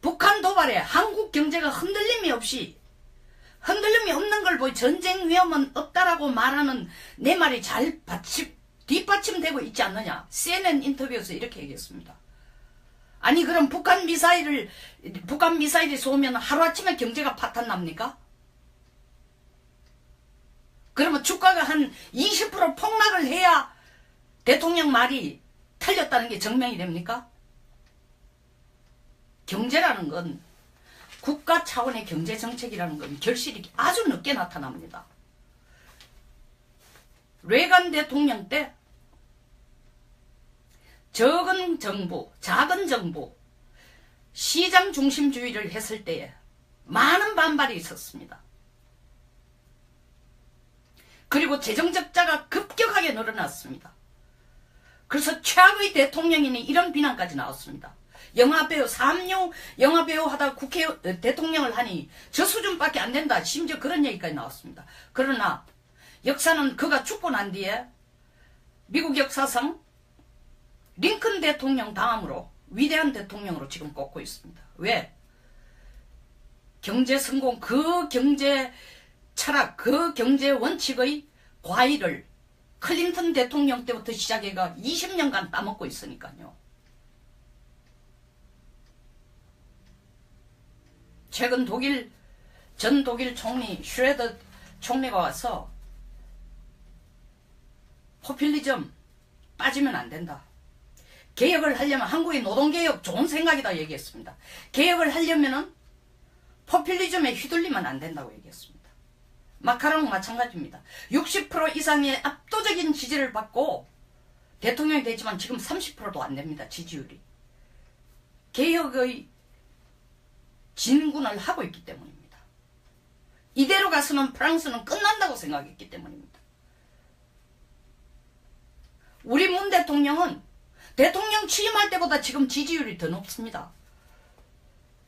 Speaker 1: 북한 도발에 한국 경제가 흔들림이 없는 걸 보니 전쟁 위험은 없다라고 말하는 내 말이 잘 뒷받침되고 있지 않느냐. CNN 인터뷰에서 이렇게 얘기했습니다. 아니 그럼 북한 미사일이 쏘면 하루아침에 경제가 파탄납니까? 그러면 주가가 한 20% 폭락을 해야 대통령 말이 틀렸다는 게 증명이 됩니까? 경제라는 건, 국가 차원의 경제정책이라는 건 결실이 아주 늦게 나타납니다. 레간 대통령 때 작은 정부, 시장 중심주의를 했을 때에 많은 반발이 있었습니다. 그리고 재정적자가 급격하게 늘어났습니다. 그래서 최악의 대통령이니 이런 비난까지 나왔습니다. 영화배우, 삼류 영화배우 하다 대통령을 하니 저 수준밖에 안 된다. 심지어 그런 얘기까지 나왔습니다. 그러나 역사는 그가 죽고 난 뒤에 미국 역사상 링컨 대통령 다음으로 위대한 대통령으로 지금 꼽고 있습니다. 왜? 경제 성공, 그 경제 철학, 그 경제 원칙의 과일을 클린턴 대통령 때부터 시작해가 20년간 따먹고 있으니까요. 최근 전 독일 총리 슈레더 총리가 와서 포퓰리즘 빠지면 안 된다. 개혁을 하려면 한국의 노동개혁 좋은 생각이다 얘기했습니다. 개혁을 하려면은 포퓰리즘에 휘둘리면 안 된다고 얘기했습니다. 마카롱 마찬가지입니다. 60% 이상의 압도적인 지지를 받고 대통령이 되지만 지금 30%도 안 됩니다. 지지율이. 개혁의 진군을 하고 있기 때문입니다. 이대로 가서는 프랑스는 끝난다고 생각했기 때문입니다. 우리 문 대통령은 대통령 취임할 때보다 지금 지지율이 더 높습니다.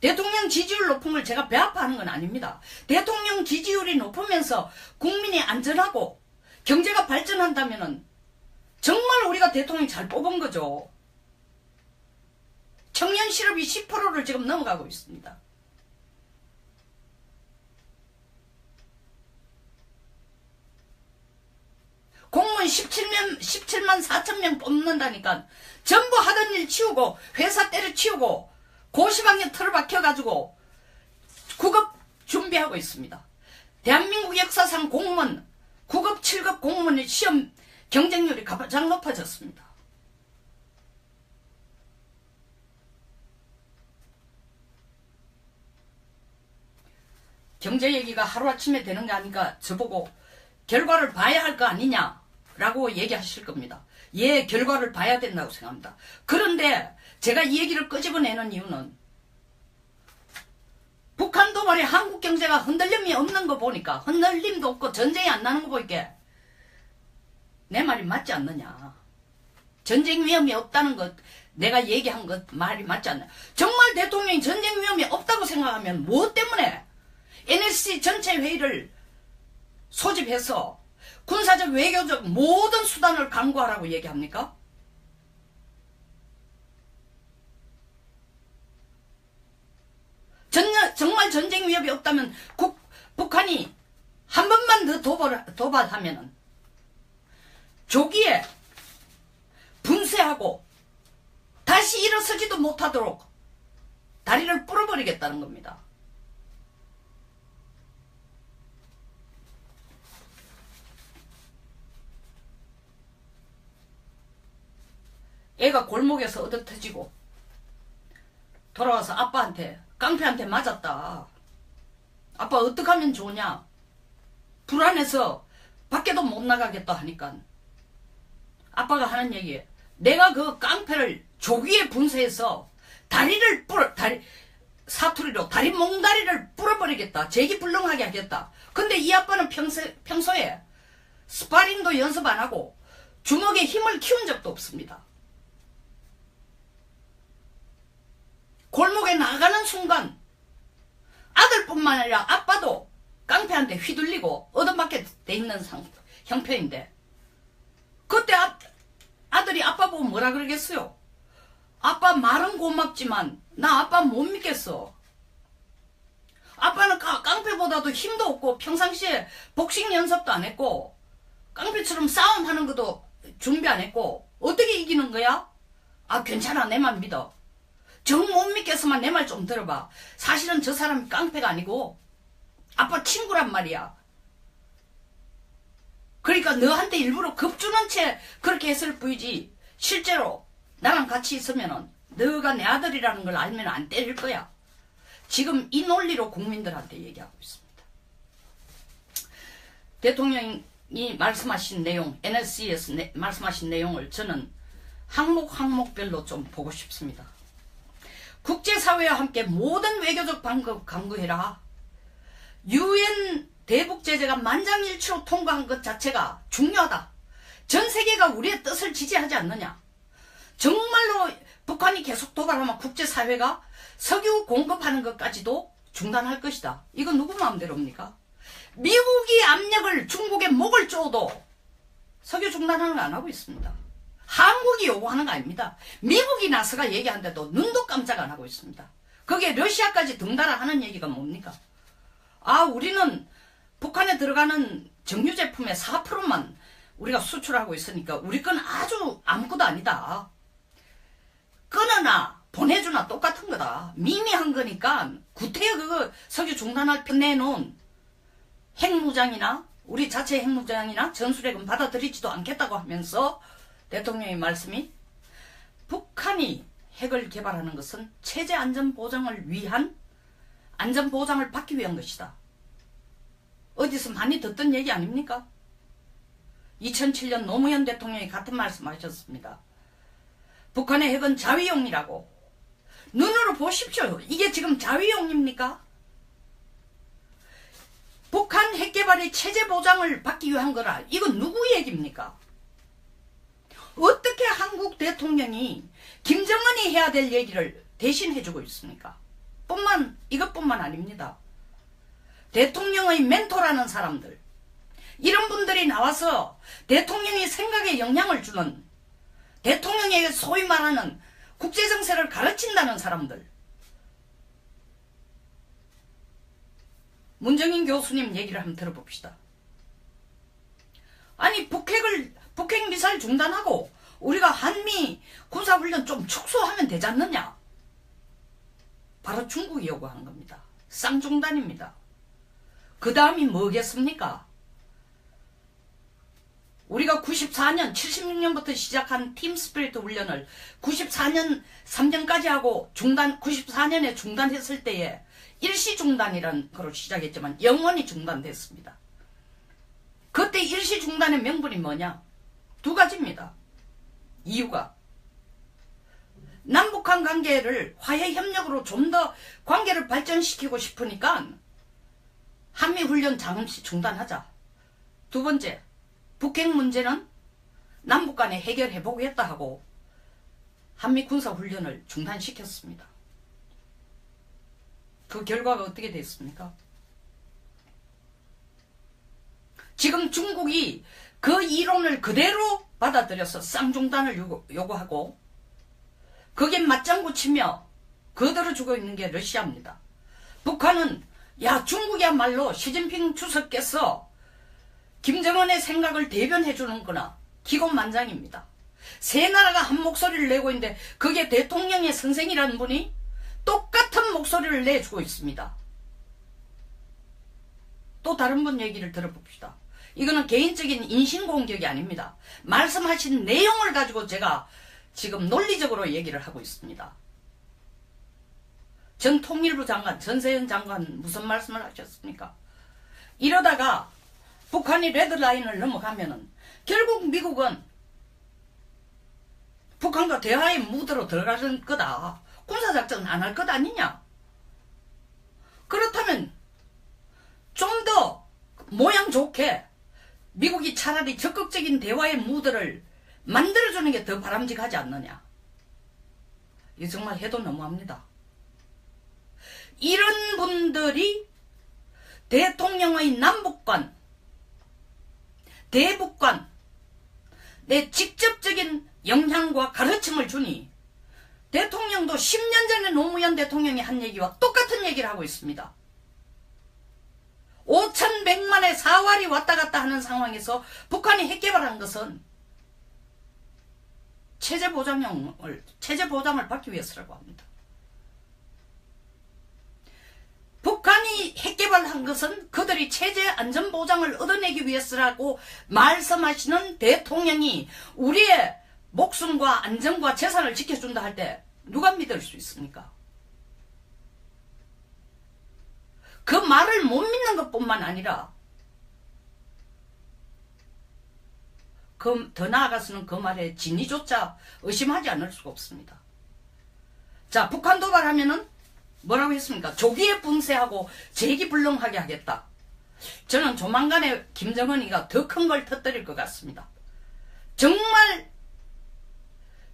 Speaker 1: 대통령 지지율 높은 걸 제가 배아파하는 건 아닙니다. 대통령 지지율이 높으면서 국민이 안전하고 경제가 발전한다면 정말 우리가 대통령 잘 뽑은 거죠. 청년 실업이 10%를 지금 넘어가고 있습니다. 공무원 17만 4천 명 뽑는다니까 전부 하던 일 치우고 회사 때려치우고 고시방에 틀어박혀가지고 구급 준비하고 있습니다. 대한민국 역사상 공무원 9급 7급 공무원의 시험 경쟁률이 가장 높아졌습니다. 경제 얘기가 하루아침에 되는 게 아니까 저보고 결과를 봐야 할 거 아니냐라고 얘기하실 겁니다. 예, 결과를 봐야 된다고 생각합니다. 그런데 제가 이 얘기를 끄집어내는 이유는 북한 도발에 한국 경제가 흔들림이 없는 거 보니까, 흔들림도 없고 전쟁이 안 나는 거 보니까 내 말이 맞지 않느냐. 전쟁 위험이 없다는 것, 내가 얘기한 것 말이 맞지 않느냐. 정말 대통령이 전쟁 위험이 없다고 생각하면 무엇 때문에 NSC 전체 회의를 소집해서 군사적 외교적 모든 수단을 강구하라고 얘기합니까? 정말 전쟁 위협이 없다면 북한이 한 번만 더 도발하면은 조기에 분쇄하고 다시 일어서지도 못하도록 다리를 부러버리겠다는 겁니다. 애가 골목에서 얻어터지고 돌아와서 아빠한테, 깡패한테 맞았다. 아빠 어떡하면 좋으냐. 불안해서 밖에도 못 나가겠다 하니까 아빠가 하는 얘기, 내가 그 깡패를 조기에 분쇄해서 사투리로 다리 몽다리를 부러버리겠다. 재기불능하게 하겠다. 근데 이 아빠는 평소에 스파링도 연습 안 하고 주먹에 힘을 키운 적도 없습니다. 골목에 나가는 순간 아들뿐만 아니라 아빠도 깡패한테 휘둘리고 얻어맞게 돼 있는 형편인데, 그때 아들이 아빠 보고 뭐라 그러겠어요? 아빠 말은 고맙지만 나 아빠 못 믿겠어. 아빠는 깡패보다도 힘도 없고 평상시에 복싱 연습도 안 했고 깡패처럼 싸움하는 것도 준비 안 했고 어떻게 이기는 거야? 아, 괜찮아, 내 말 믿어. 정 못 믿겠으면 내 말 좀 들어봐. 사실은 저 사람이 깡패가 아니고 아빠 친구란 말이야. 그러니까 너한테 일부러 겁주는 채 그렇게 했을 뿐이지 실제로 나랑 같이 있으면은 너가 내 아들이라는 걸 알면 안 때릴 거야. 지금 이 논리로 국민들한테 얘기하고 있습니다. 대통령이 말씀하신 내용, NSC에서 말씀하신 내용을 저는 항목별로 좀 보고 싶습니다. 국제사회와 함께 모든 외교적 방법 강구해라. UN 대북제재가 만장일치로 통과한 것 자체가 중요하다. 전 세계가 우리의 뜻을 지지하지 않느냐. 정말로 북한이 계속 도발하면 국제사회가 석유 공급하는 것까지도 중단할 것이다. 이건 누구 마음대로입니까? 미국이 압력을 중국에 목을 쪼도 석유 중단하는 거 안 하고 있습니다. 한국이 요구하는 거 아닙니다. 미국이 나서가 얘기하는데도 눈도 깜짝 안 하고 있습니다. 거기에 러시아까지 등달아 하는 얘기가 뭡니까? 아, 우리는 북한에 들어가는 정유 제품의 4%만 우리가 수출하고 있으니까 우리 건 아주 아무것도 아니다. 끊으나 보내주나 똑같은 거다. 미미한 거니까 구태여 그거 석유 중단할 내놓은 핵무장이나 우리 자체 핵무장이나 전술핵은 받아들이지도 않겠다고 하면서 대통령의 말씀이 북한이 핵을 개발하는 것은 체제 안전보장을 위한 안전보장을 받기 위한 것이다. 어디서 많이 듣던 얘기 아닙니까? 2007년 노무현 대통령이 같은 말씀하셨습니다. 북한의 핵은 자위용이라고. 눈으로 보십시오. 이게 지금 자위용입니까? 북한 핵 개발이 체제 보장을 받기 위한 거라. 이건 누구 얘기입니까? 어떻게 한국 대통령이 김정은이 해야 될 얘기를 대신 해주고 있습니까? 이것뿐만 아닙니다. 대통령의 멘토라는 사람들, 이런 분들이 나와서 대통령의 생각에 영향을 주는, 대통령에게 소위 말하는 국제정세를 가르친다는 사람들. 문정인 교수님 얘기를 한번 들어봅시다. 아니, 북핵 미사일 중단하고 우리가 한미 군사훈련 좀 축소하면 되지 않느냐? 바로 중국이 요구한 겁니다. 쌍중단입니다. 그 다음이 뭐겠습니까? 우리가 94년 76년부터 시작한 팀 스피리트 훈련을 94년 3년까지 하고 94년에 중단했을 때에 일시 중단이라는 거로 시작했지만 영원히 중단됐습니다. 그때 일시 중단의 명분이 뭐냐? 두 가지입니다. 이유가 남북한 관계를 화해협력으로 좀 더 관계를 발전시키고 싶으니까 한미훈련 잠시 중단하자. 두 번째, 북핵 문제는 남북 간에 해결해 보겠다 하고 한미 군사훈련을 중단시켰습니다. 그 결과가 어떻게 됐습니까? 지금 중국이 그 이론을 그대로 받아들여서 쌍중단을 요구하고 거기에 맞장구 치며 거들어주고 있는 게 러시아입니다. 북한은 야 중국이야말로 시진핑 주석께서 김정은의 생각을 대변해 주는 거나 기곤만장입니다. 세 나라가 한 목소리를 내고 있는데 그게 대통령의 선생이라는 분이 똑같은 목소리를 내주고 있습니다. 또 다른 분 얘기를 들어봅시다. 이거는 개인적인 인신공격이 아닙니다. 말씀하신 내용을 가지고 제가 지금 논리적으로 얘기를 하고 있습니다. 전 통일부 장관, 전세현 장관 무슨 말씀을 하셨습니까? 이러다가 북한이 레드라인을 넘어가면은 결국 미국은 북한과 대화의 무드로 들어가는 거다. 군사작전 안 할 것 아니냐? 그렇다면 좀 더 모양 좋게 미국이 차라리 적극적인 대화의 무드를 만들어주는 게 더 바람직하지 않느냐? 이게 정말 해도 너무합니다. 이런 분들이 대통령의 남북관, 대북관, 내 직접적인 영향과 가르침을 주니 대통령도 10년 전에 노무현 대통령이 한 얘기와 똑같은 얘기를 하고 있습니다. 5,100만의 사활이 왔다 갔다 하는 상황에서 북한이 핵개발한 것은 체제 보장을 받기 위해서라고 합니다. 북한이 핵개발한 것은 그들이 체제 안전보장을 얻어내기 위해서라고 말씀하시는 대통령이 우리의 목숨과 안전과 재산을 지켜준다 할 때 누가 믿을 수 있습니까? 그 말을 못 믿는 것뿐만 아니라 더 나아가서는 그 말에 진위조차 의심하지 않을 수가 없습니다. 자, 북한 도발하면은 뭐라고 했습니까? 조기에 분쇄하고 재기불능하게 하겠다. 저는 조만간에 김정은이가 더 큰 걸 터뜨릴 것 같습니다. 정말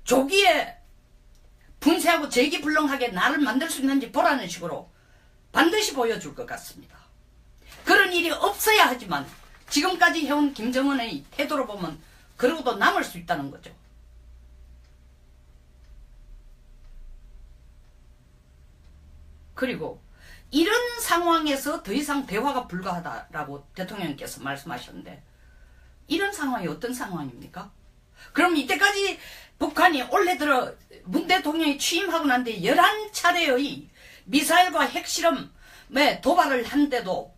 Speaker 1: 조기에 분쇄하고 재기불능하게 나를 만들 수 있는지 보라는 식으로 반드시 보여줄 것 같습니다. 그런 일이 없어야 하지만 지금까지 해온 김정은의 태도로 보면 그러고도 남을 수 있다는 거죠. 그리고 이런 상황에서 더 이상 대화가 불가하다라고 대통령께서 말씀하셨는데 이런 상황이 어떤 상황입니까? 그럼 이때까지 북한이 올해 들어 문 대통령이 취임하고 난 뒤 11차례의 미사일과 핵실험에 도발을 한데도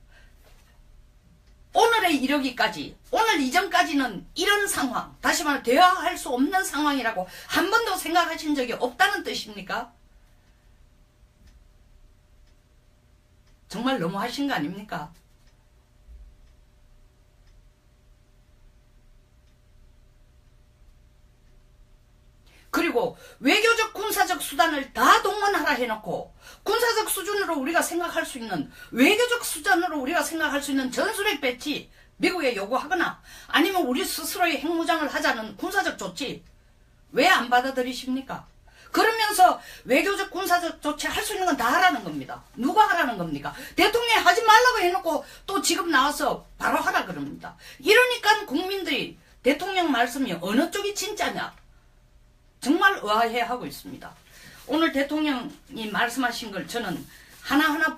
Speaker 1: 오늘에 이르기까지, 오늘 이전까지는 이런 상황, 다시 말해 대화할 수 없는 상황이라고 한 번도 생각하신 적이 없다는 뜻입니까? 정말 너무하신 거 아닙니까? 그리고 외교적 군사적 수단을 다 동원하라 해놓고 군사적 수준으로 우리가 생각할 수 있는 외교적 수단으로 우리가 생각할 수 있는 전술핵 배치 미국에 요구하거나 아니면 우리 스스로의 핵무장을 하자는 군사적 조치 왜 안 받아들이십니까? 그러면서 외교적 군사적 조치 할 수 있는 건 다 하라는 겁니다. 누가 하라는 겁니까? 대통령이 하지 말라고 해놓고 또 지금 나와서 바로 하라 그럽니다. 이러니까 국민들이 대통령 말씀이 어느 쪽이 진짜냐 정말 의아해하고 있습니다. 오늘 대통령이 말씀하신 걸 저는 하나하나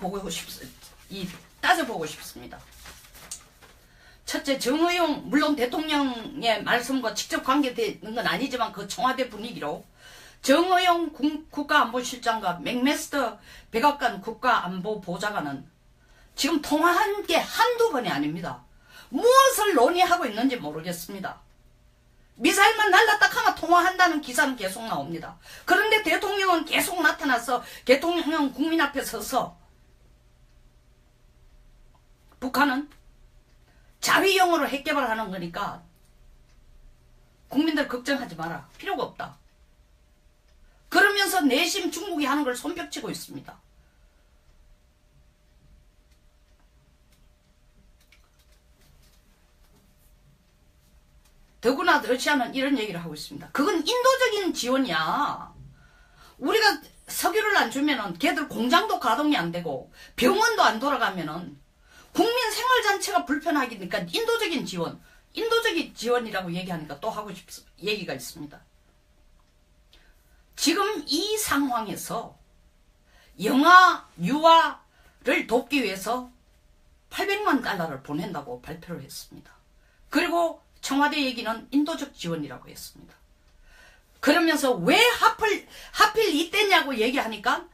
Speaker 1: 따져보고 싶습니다. 첫째, 정의용 물론 대통령의 말씀과 직접 관계되는 건 아니지만 그 청와대 분위기로 정의용 국가안보실장과 맥메스터 백악관 국가안보보좌관은 지금 통화한 게 한두 번이 아닙니다. 무엇을 논의하고 있는지 모르겠습니다. 미사일만 날랐다 하면 통화한다는 기사는 계속 나옵니다. 그런데 대통령은 계속 나타나서 대통령은 국민 앞에 서서 북한은 자위형으로 핵개발하는 거니까 국민들 걱정하지 마라. 필요가 없다. 그러면서 내심 중국이 하는 걸 손뼉치고 있습니다. 더구나 러시아는 이런 얘기를 하고 있습니다. 그건 인도적인 지원이야. 우리가 석유를 안 주면은 걔들 공장도 가동이 안 되고 병원도 안 돌아가면은 국민 생활 자체가 불편하니까 인도적인 지원, 인도적인 지원이라고 얘기하니까 또 하고 얘기가 있습니다. 지금 이 상황에서 영아 유아를 돕기 위해서 800만 달러를 보낸다고 발표를 했습니다. 그리고 청와대 얘기는 인도적 지원이라고 했습니다. 그러면서 왜 하필 이때냐고 얘기하니까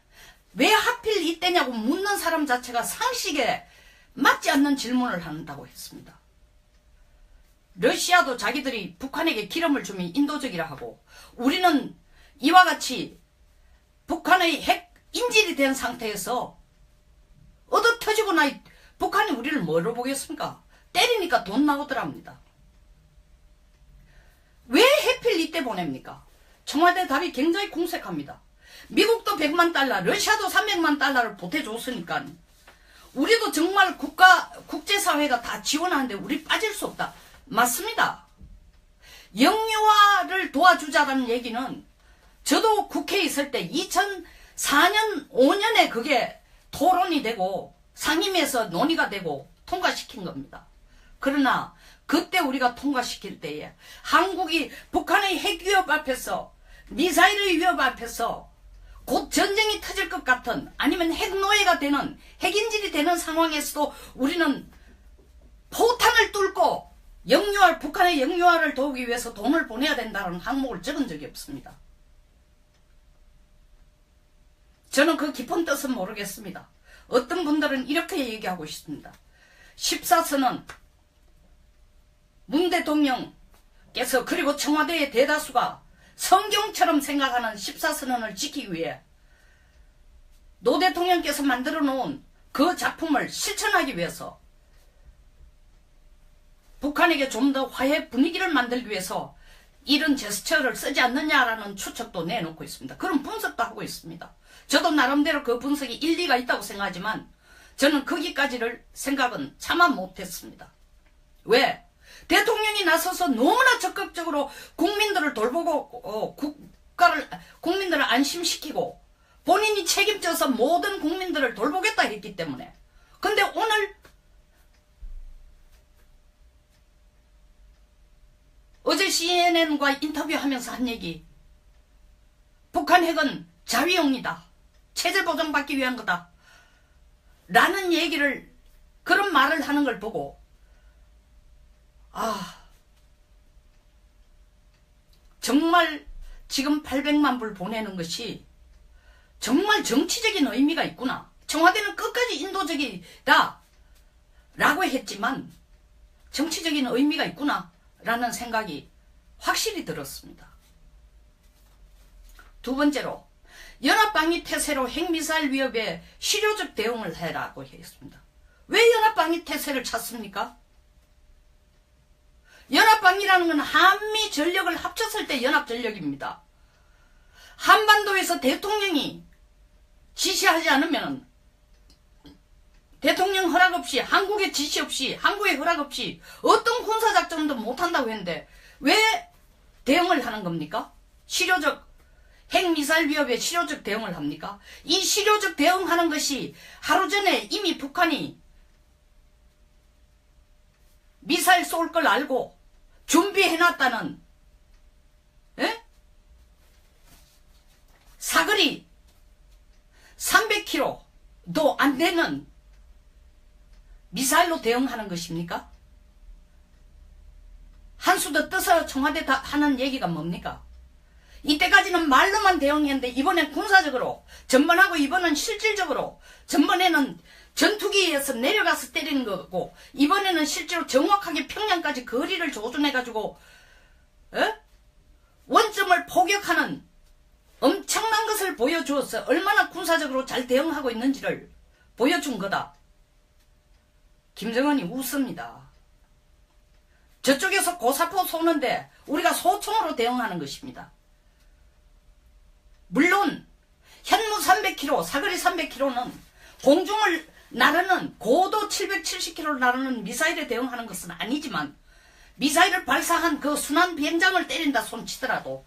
Speaker 1: 왜 하필 이때냐고 묻는 사람 자체가 상식에 맞지 않는 질문을 한다고 했습니다. 러시아도 자기들이 북한에게 기름을 주면 인도적이라 하고 우리는 이와 같이 북한의 핵 인질이 된 상태에서 얻어 터지고 나니 북한이 우리를 뭐로 보겠습니까? 때리니까 돈 나오더랍니다. 왜 하필 이때 보냅니까? 청와대 답이 굉장히 궁색합니다. 미국도 100만 달러, 러시아도 300만 달러를 보태줬으니까 우리도 정말 국제사회가 다 지원하는데 우리 빠질 수 없다. 맞습니다. 영유아를 도와주자라는 얘기는 저도 국회에 있을 때 2004년, 5년에 그게 토론이 되고 상임위에서 논의가 되고 통과시킨 겁니다. 그러나 그때 우리가 통과시킬 때에 한국이 북한의 핵 위협 앞에서 미사일의 위협 앞에서 곧 전쟁이 터질 것 같은 아니면 핵노예가 되는 핵인질이 되는 상황에서도 우리는 포탄을 뚫고 북한의 영유아를 도우기 위해서 돈을 보내야 된다는 항목을 적은 적이 없습니다. 저는 그 깊은 뜻은 모르겠습니다. 어떤 분들은 이렇게 얘기하고 있습니다. 14선은 문 대통령께서 그리고 청와대의 대다수가 성경처럼 생각하는 14선언을 지키기 위해 노 대통령께서 만들어 놓은 그 작품을 실천하기 위해서 북한에게 좀 더 화해 분위기를 만들기 위해서 이런 제스처를 쓰지 않느냐라는 추측도 내놓고 있습니다. 그런 분석도 하고 있습니다. 저도 나름대로 그 분석이 일리가 있다고 생각하지만 저는 거기까지를 생각은 차마 못했습니다. 왜? 대통령이 나서서 너무나 적극적으로 국민들을 돌보고 국민들을 안심시키고 본인이 책임져서 모든 국민들을 돌보겠다 했기 때문에. 근데 오늘 어제 CNN과 인터뷰하면서 한 얘기, 북한 핵은 자위용이다, 체제 보장받기 위한 거다 라는 얘기를, 그런 말을 하는 걸 보고 정말 지금 800만 불 보내는 것이 정말 정치적인 의미가 있구나. 청와대는 끝까지 인도적이다 라고 했지만 정치적인 의미가 있구나 라는 생각이 확실히 들었습니다. 두 번째로, 연합방위 태세로 핵미사일 위협에 실효적 대응을 해라고 했습니다. 왜 연합방위 태세를 찾습니까? 연합방위라는 건 한미 전력을 합쳤을 때 연합전력입니다. 한반도에서 대통령이 지시하지 않으면, 대통령 허락 없이, 한국의 지시 없이, 한국의 허락 없이 어떤 군사작전도 못한다고 했는데 왜 대응을 하는 겁니까? 실효적 핵미사일 위협에 실효적 대응을 합니까? 이 실효적 대응하는 것이 하루 전에 이미 북한이 미사일 쏠 걸 알고 준비해놨다는 사거리 300km도 안 되는 미사일로 대응하는 것입니까? 한수 더 떠서 청와대 하는 얘기가 뭡니까? 이때까지는 말로만 대응했는데 이번엔 군사적으로, 전번하고 이번은 실질적으로, 전번에는 전투기에서 내려가서 때리는 거고 이번에는 실제로 정확하게 평양까지 거리를 조준해가지고 원점을 포격하는 엄청난 것을 보여주어서 얼마나 군사적으로 잘 대응하고 있는지를 보여준 거다. 김정은이 웃습니다. 저쪽에서 고사포 쏘는데 우리가 소총으로 대응하는 것입니다. 물론 현무 300km, 사거리 300km는 공중을 나르는 고도 770km를 나르는 미사일에 대응하는 것은 아니지만 미사일을 발사한 그 순환 비행장을 때린다 손치더라도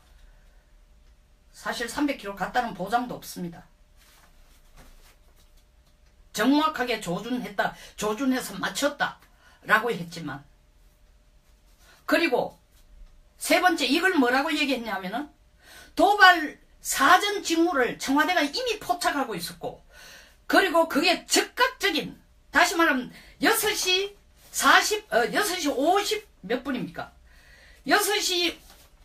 Speaker 1: 사실 300km 갔다는 보장도 없습니다. 정확하게 조준해서 맞췄다 라고 했지만, 그리고 세 번째 이걸 뭐라고 얘기했냐면은 도발 사전 징후를 청와대가 이미 포착하고 있었고, 그리고 그게 즉각적인, 다시 말하면 6시 50 몇 분입니까? 6시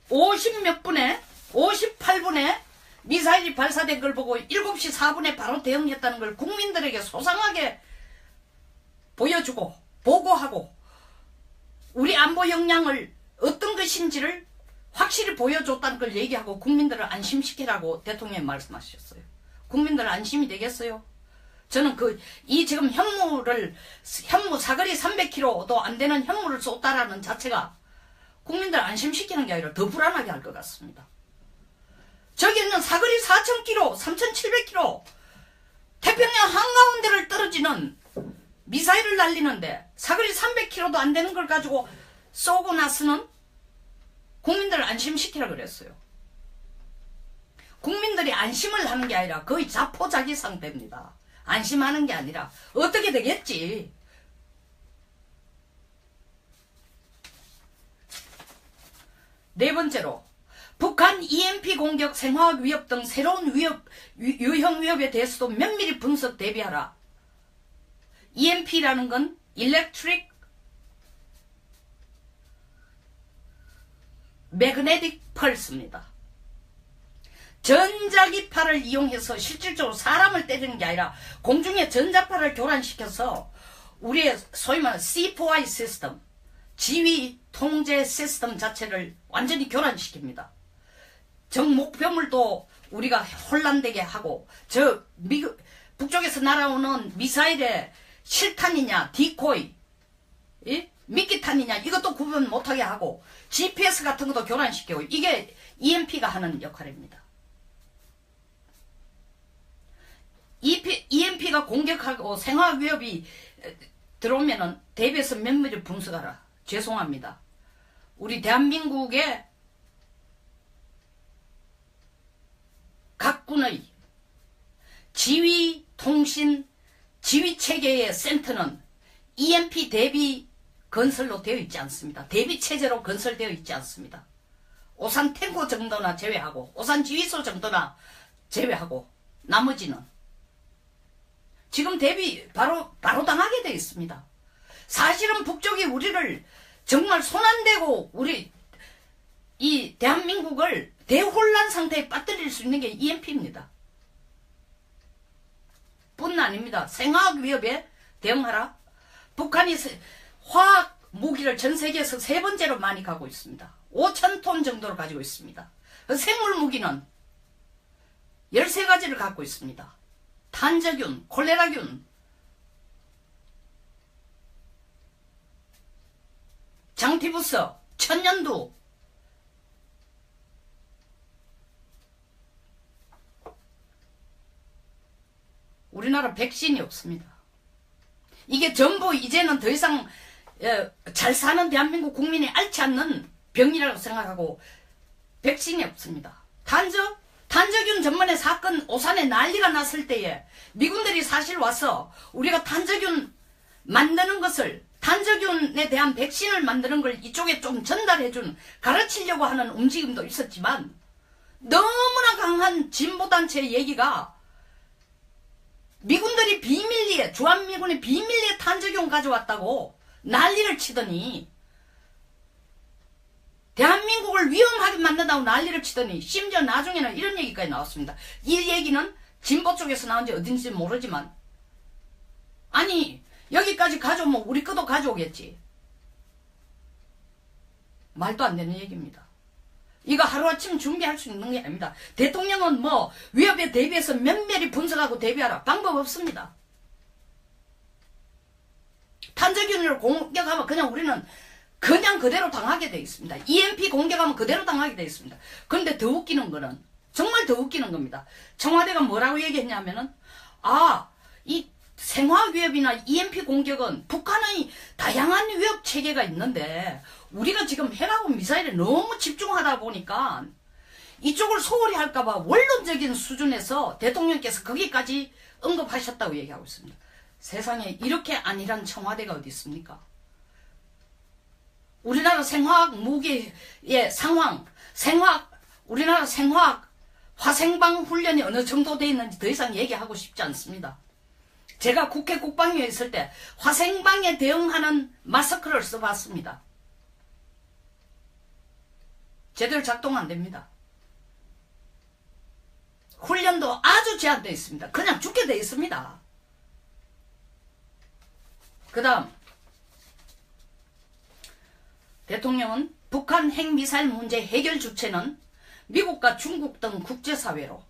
Speaker 1: 50 몇 분에 58분에 미사일이 발사된 걸 보고 7시 4분에 바로 대응했다는 걸 국민들에게 소상하게 보여주고 보고하고 우리 안보 역량을 어떤 것인지를 확실히 보여줬다는 걸 얘기하고 국민들을 안심시키라고 대통령이 말씀하셨어요. 국민들 안심이 되겠어요? 저는 지금 현무 사거리 300km도 안 되는 현무를 쏟다라는 자체가 국민들 안심시키는 게 아니라 더 불안하게 할 것 같습니다. 저기는 사거리 4000km, 3700km, 태평양 한가운데를 떨어지는 미사일을 날리는데 사거리 300km도 안 되는 걸 가지고 쏘고 나서는 국민들을 안심시키라 그랬어요. 국민들이 안심을 하는 게 아니라 거의 자포자기 상태입니다. 안심하는 게 아니라 어떻게 되겠지. 네 번째로 북한 EMP 공격, 생화학 위협 등 새로운 유형 위협에 대해서도 면밀히 분석 대비하라. EMP라는 건 Electric Magnetic Pulse입니다. 전자기파를 이용해서 실질적으로 사람을 때리는 게 아니라 공중에 전자파를 교란시켜서 우리의 소위 말하는 C4I 시스템, 지휘 통제 시스템 자체를 완전히 교란시킵니다. 적 목표물도 우리가 혼란되게 하고 북쪽에서 날아오는 미사일의 실탄이냐 디코이 미끼탄이냐 이것도 구분 못하게 하고 GPS 같은 것도 교란시키고 이게 EMP가 하는 역할입니다. EMP가 공격하고 생화학 위협이 들어오면은 대비해서 면밀히 분석하라. 죄송합니다. 우리 대한민국의 각군의 지휘, 통신, 지휘체계의 센터는 EMP 대비 건설로 되어 있지 않습니다. 대비 체제로 건설되어 있지 않습니다. 오산 탱고 정도나 제외하고 오산 지휘소 정도나 제외하고 나머지는 지금 대비 바로 당하게 되어 있습니다. 사실은 북쪽이 우리를 정말 손 안 대고 우리 이 대한민국을 대혼란 상태에 빠뜨릴 수 있는 게 EMP입니다. 뿐 아닙니다. 생화학 위협에 대응하라. 북한이 화학 무기를 전 세계에서 세 번째로 많이 가고 있습니다. 5,000톤 정도를 가지고 있습니다. 생물 무기는 13가지를 갖고 있습니다. 탄저균, 콜레라균, 장티부스, 천연두, 우리나라 백신이 없습니다. 이게 전부 이제는 더 이상 잘 사는 대한민국 국민이 앓지 않는 병이라고 생각하고 백신이 없습니다. 탄저균 전번에 사건 오산에 난리가 났을 때에 미군들이 사실 와서 우리가 탄저균 만드는 것을 탄저균에 대한 백신을 만드는 걸 이쪽에 좀 전달해준 가르치려고 하는 움직임도 있었지만 너무나 강한 진보단체의 얘기가 미군들이 비밀리에 주한미군이 비밀리에 탄저균 가져왔다고 난리를 치더니 대한민국을 위험하게 만든다고 난리를 치더니 심지어 나중에는 이런 얘기까지 나왔습니다. 이 얘기는 진보 쪽에서 나온지 어딘지 모르지만 아니 여기까지 가져오면 우리 것도 가져오겠지. 말도 안 되는 얘기입니다. 이거 하루아침 준비할 수 있는 게 아닙니다. 대통령은 뭐 위협에 대비해서 면밀히 분석하고 대비하라. 방법 없습니다. 탄저균을 공격하면 그냥 우리는 그냥 그대로 당하게 돼 있습니다. EMP 공격하면 그대로 당하게 돼 있습니다. 그런데 더 웃기는 거는 정말 더 웃기는 겁니다. 청와대가 뭐라고 얘기했냐면은 이 생화학 위협이나 EMP 공격은 북한의 다양한 위협 체계가 있는데 우리가 지금 핵하고 미사일에 너무 집중하다 보니까 이쪽을 소홀히 할까봐 원론적인 수준에서 대통령께서 거기까지 언급하셨다고 얘기하고 있습니다. 세상에 이렇게 안일한 청와대가 어디 있습니까? 우리나라 생화학 무기의 상황, 우리나라 생화학 화생방 훈련이 어느 정도 돼 있는지 더 이상 얘기하고 싶지 않습니다. 제가 국회 국방위에 있을 때 화생방에 대응하는 마스크를 써봤습니다. 제대로 작동 안 됩니다. 훈련도 아주 제한되어 있습니다. 그냥 죽게 되어 있습니다. 그 다음 대통령은 북한 핵미사일 문제 해결 주체는 미국과 중국 등 국제사회로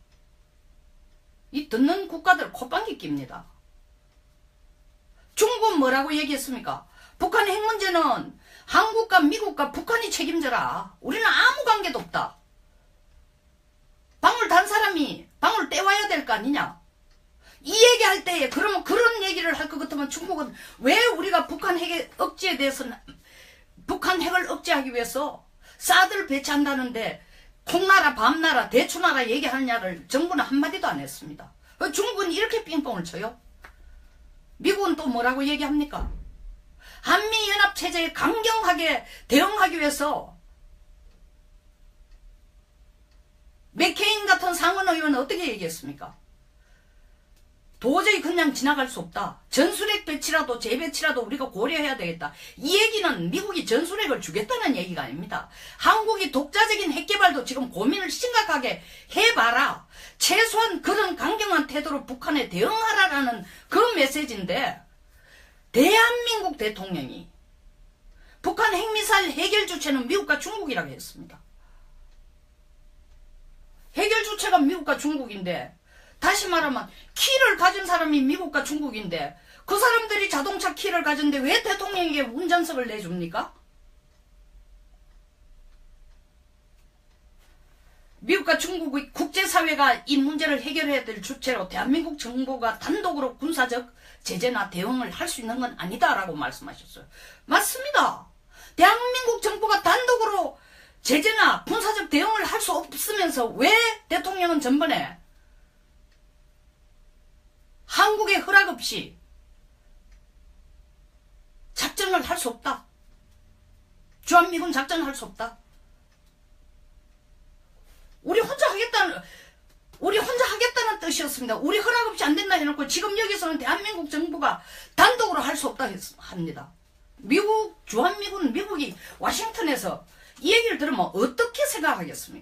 Speaker 1: 이 듣는 국가들 콧방귀 낍니다. 중국은 뭐라고 얘기했습니까? 북한 핵 문제는 한국과 미국과 북한이 책임져라. 우리는 아무 관계도 없다. 방울 단 사람이 방울 떼와야 될 거 아니냐. 이 얘기할 때에 그러면 그런 얘기를 할 것 같으면 중국은 왜 우리가 북한 핵의 억제에 대해서는 북한 핵을 억제하기 위해서 사드를 배치한다는데 콩나라 밤나라 대추나라 얘기하느냐를 정부는 한마디도 안 했습니다. 중국은 이렇게 빙뽕을 쳐요. 미국은 또 뭐라고 얘기합니까? 한미연합체제에 강경하게 대응하기 위해서 맥케인 같은 상원의원은 어떻게 얘기했습니까? 도저히 그냥 지나갈 수 없다. 전술핵 배치라도 재배치라도 우리가 고려해야 되겠다. 이 얘기는 미국이 전술핵을 주겠다는 얘기가 아닙니다. 한국이 독자적인 핵개발도 지금 고민을 심각하게 해봐라. 최소한 그런 강경한 태도로 북한에 대응하라라는 그런 메시지인데 대한민국 대통령이 북한 핵미사일 해결 주체는 미국과 중국이라고 했습니다. 해결 주체가 미국과 중국인데 다시 말하면 키를 가진 사람이 미국과 중국인데 그 사람들이 자동차 키를 가졌는데 왜 대통령에게 운전석을 내줍니까? 미국과 중국의 국제사회가 이 문제를 해결해야 될 주체로 대한민국 정부가 단독으로 군사적 제재나 대응을 할 수 있는 건 아니다라고 말씀하셨어요. 맞습니다. 대한민국 정부가 단독으로 제재나 군사적 대응을 할 수 없으면서 왜 대통령은 전번에 한국의 허락 없이 작전을 할 수 없다. 주한미군 작전을 할 수 없다. 우리 혼자 하겠다는 뜻이었습니다. 우리 허락 없이 안 된다 해놓고 지금 여기서는 대한민국 정부가 단독으로 할 수 없다 합니다. 주한미군 미국이 워싱턴에서 이 얘기를 들으면 어떻게 생각하겠습니까?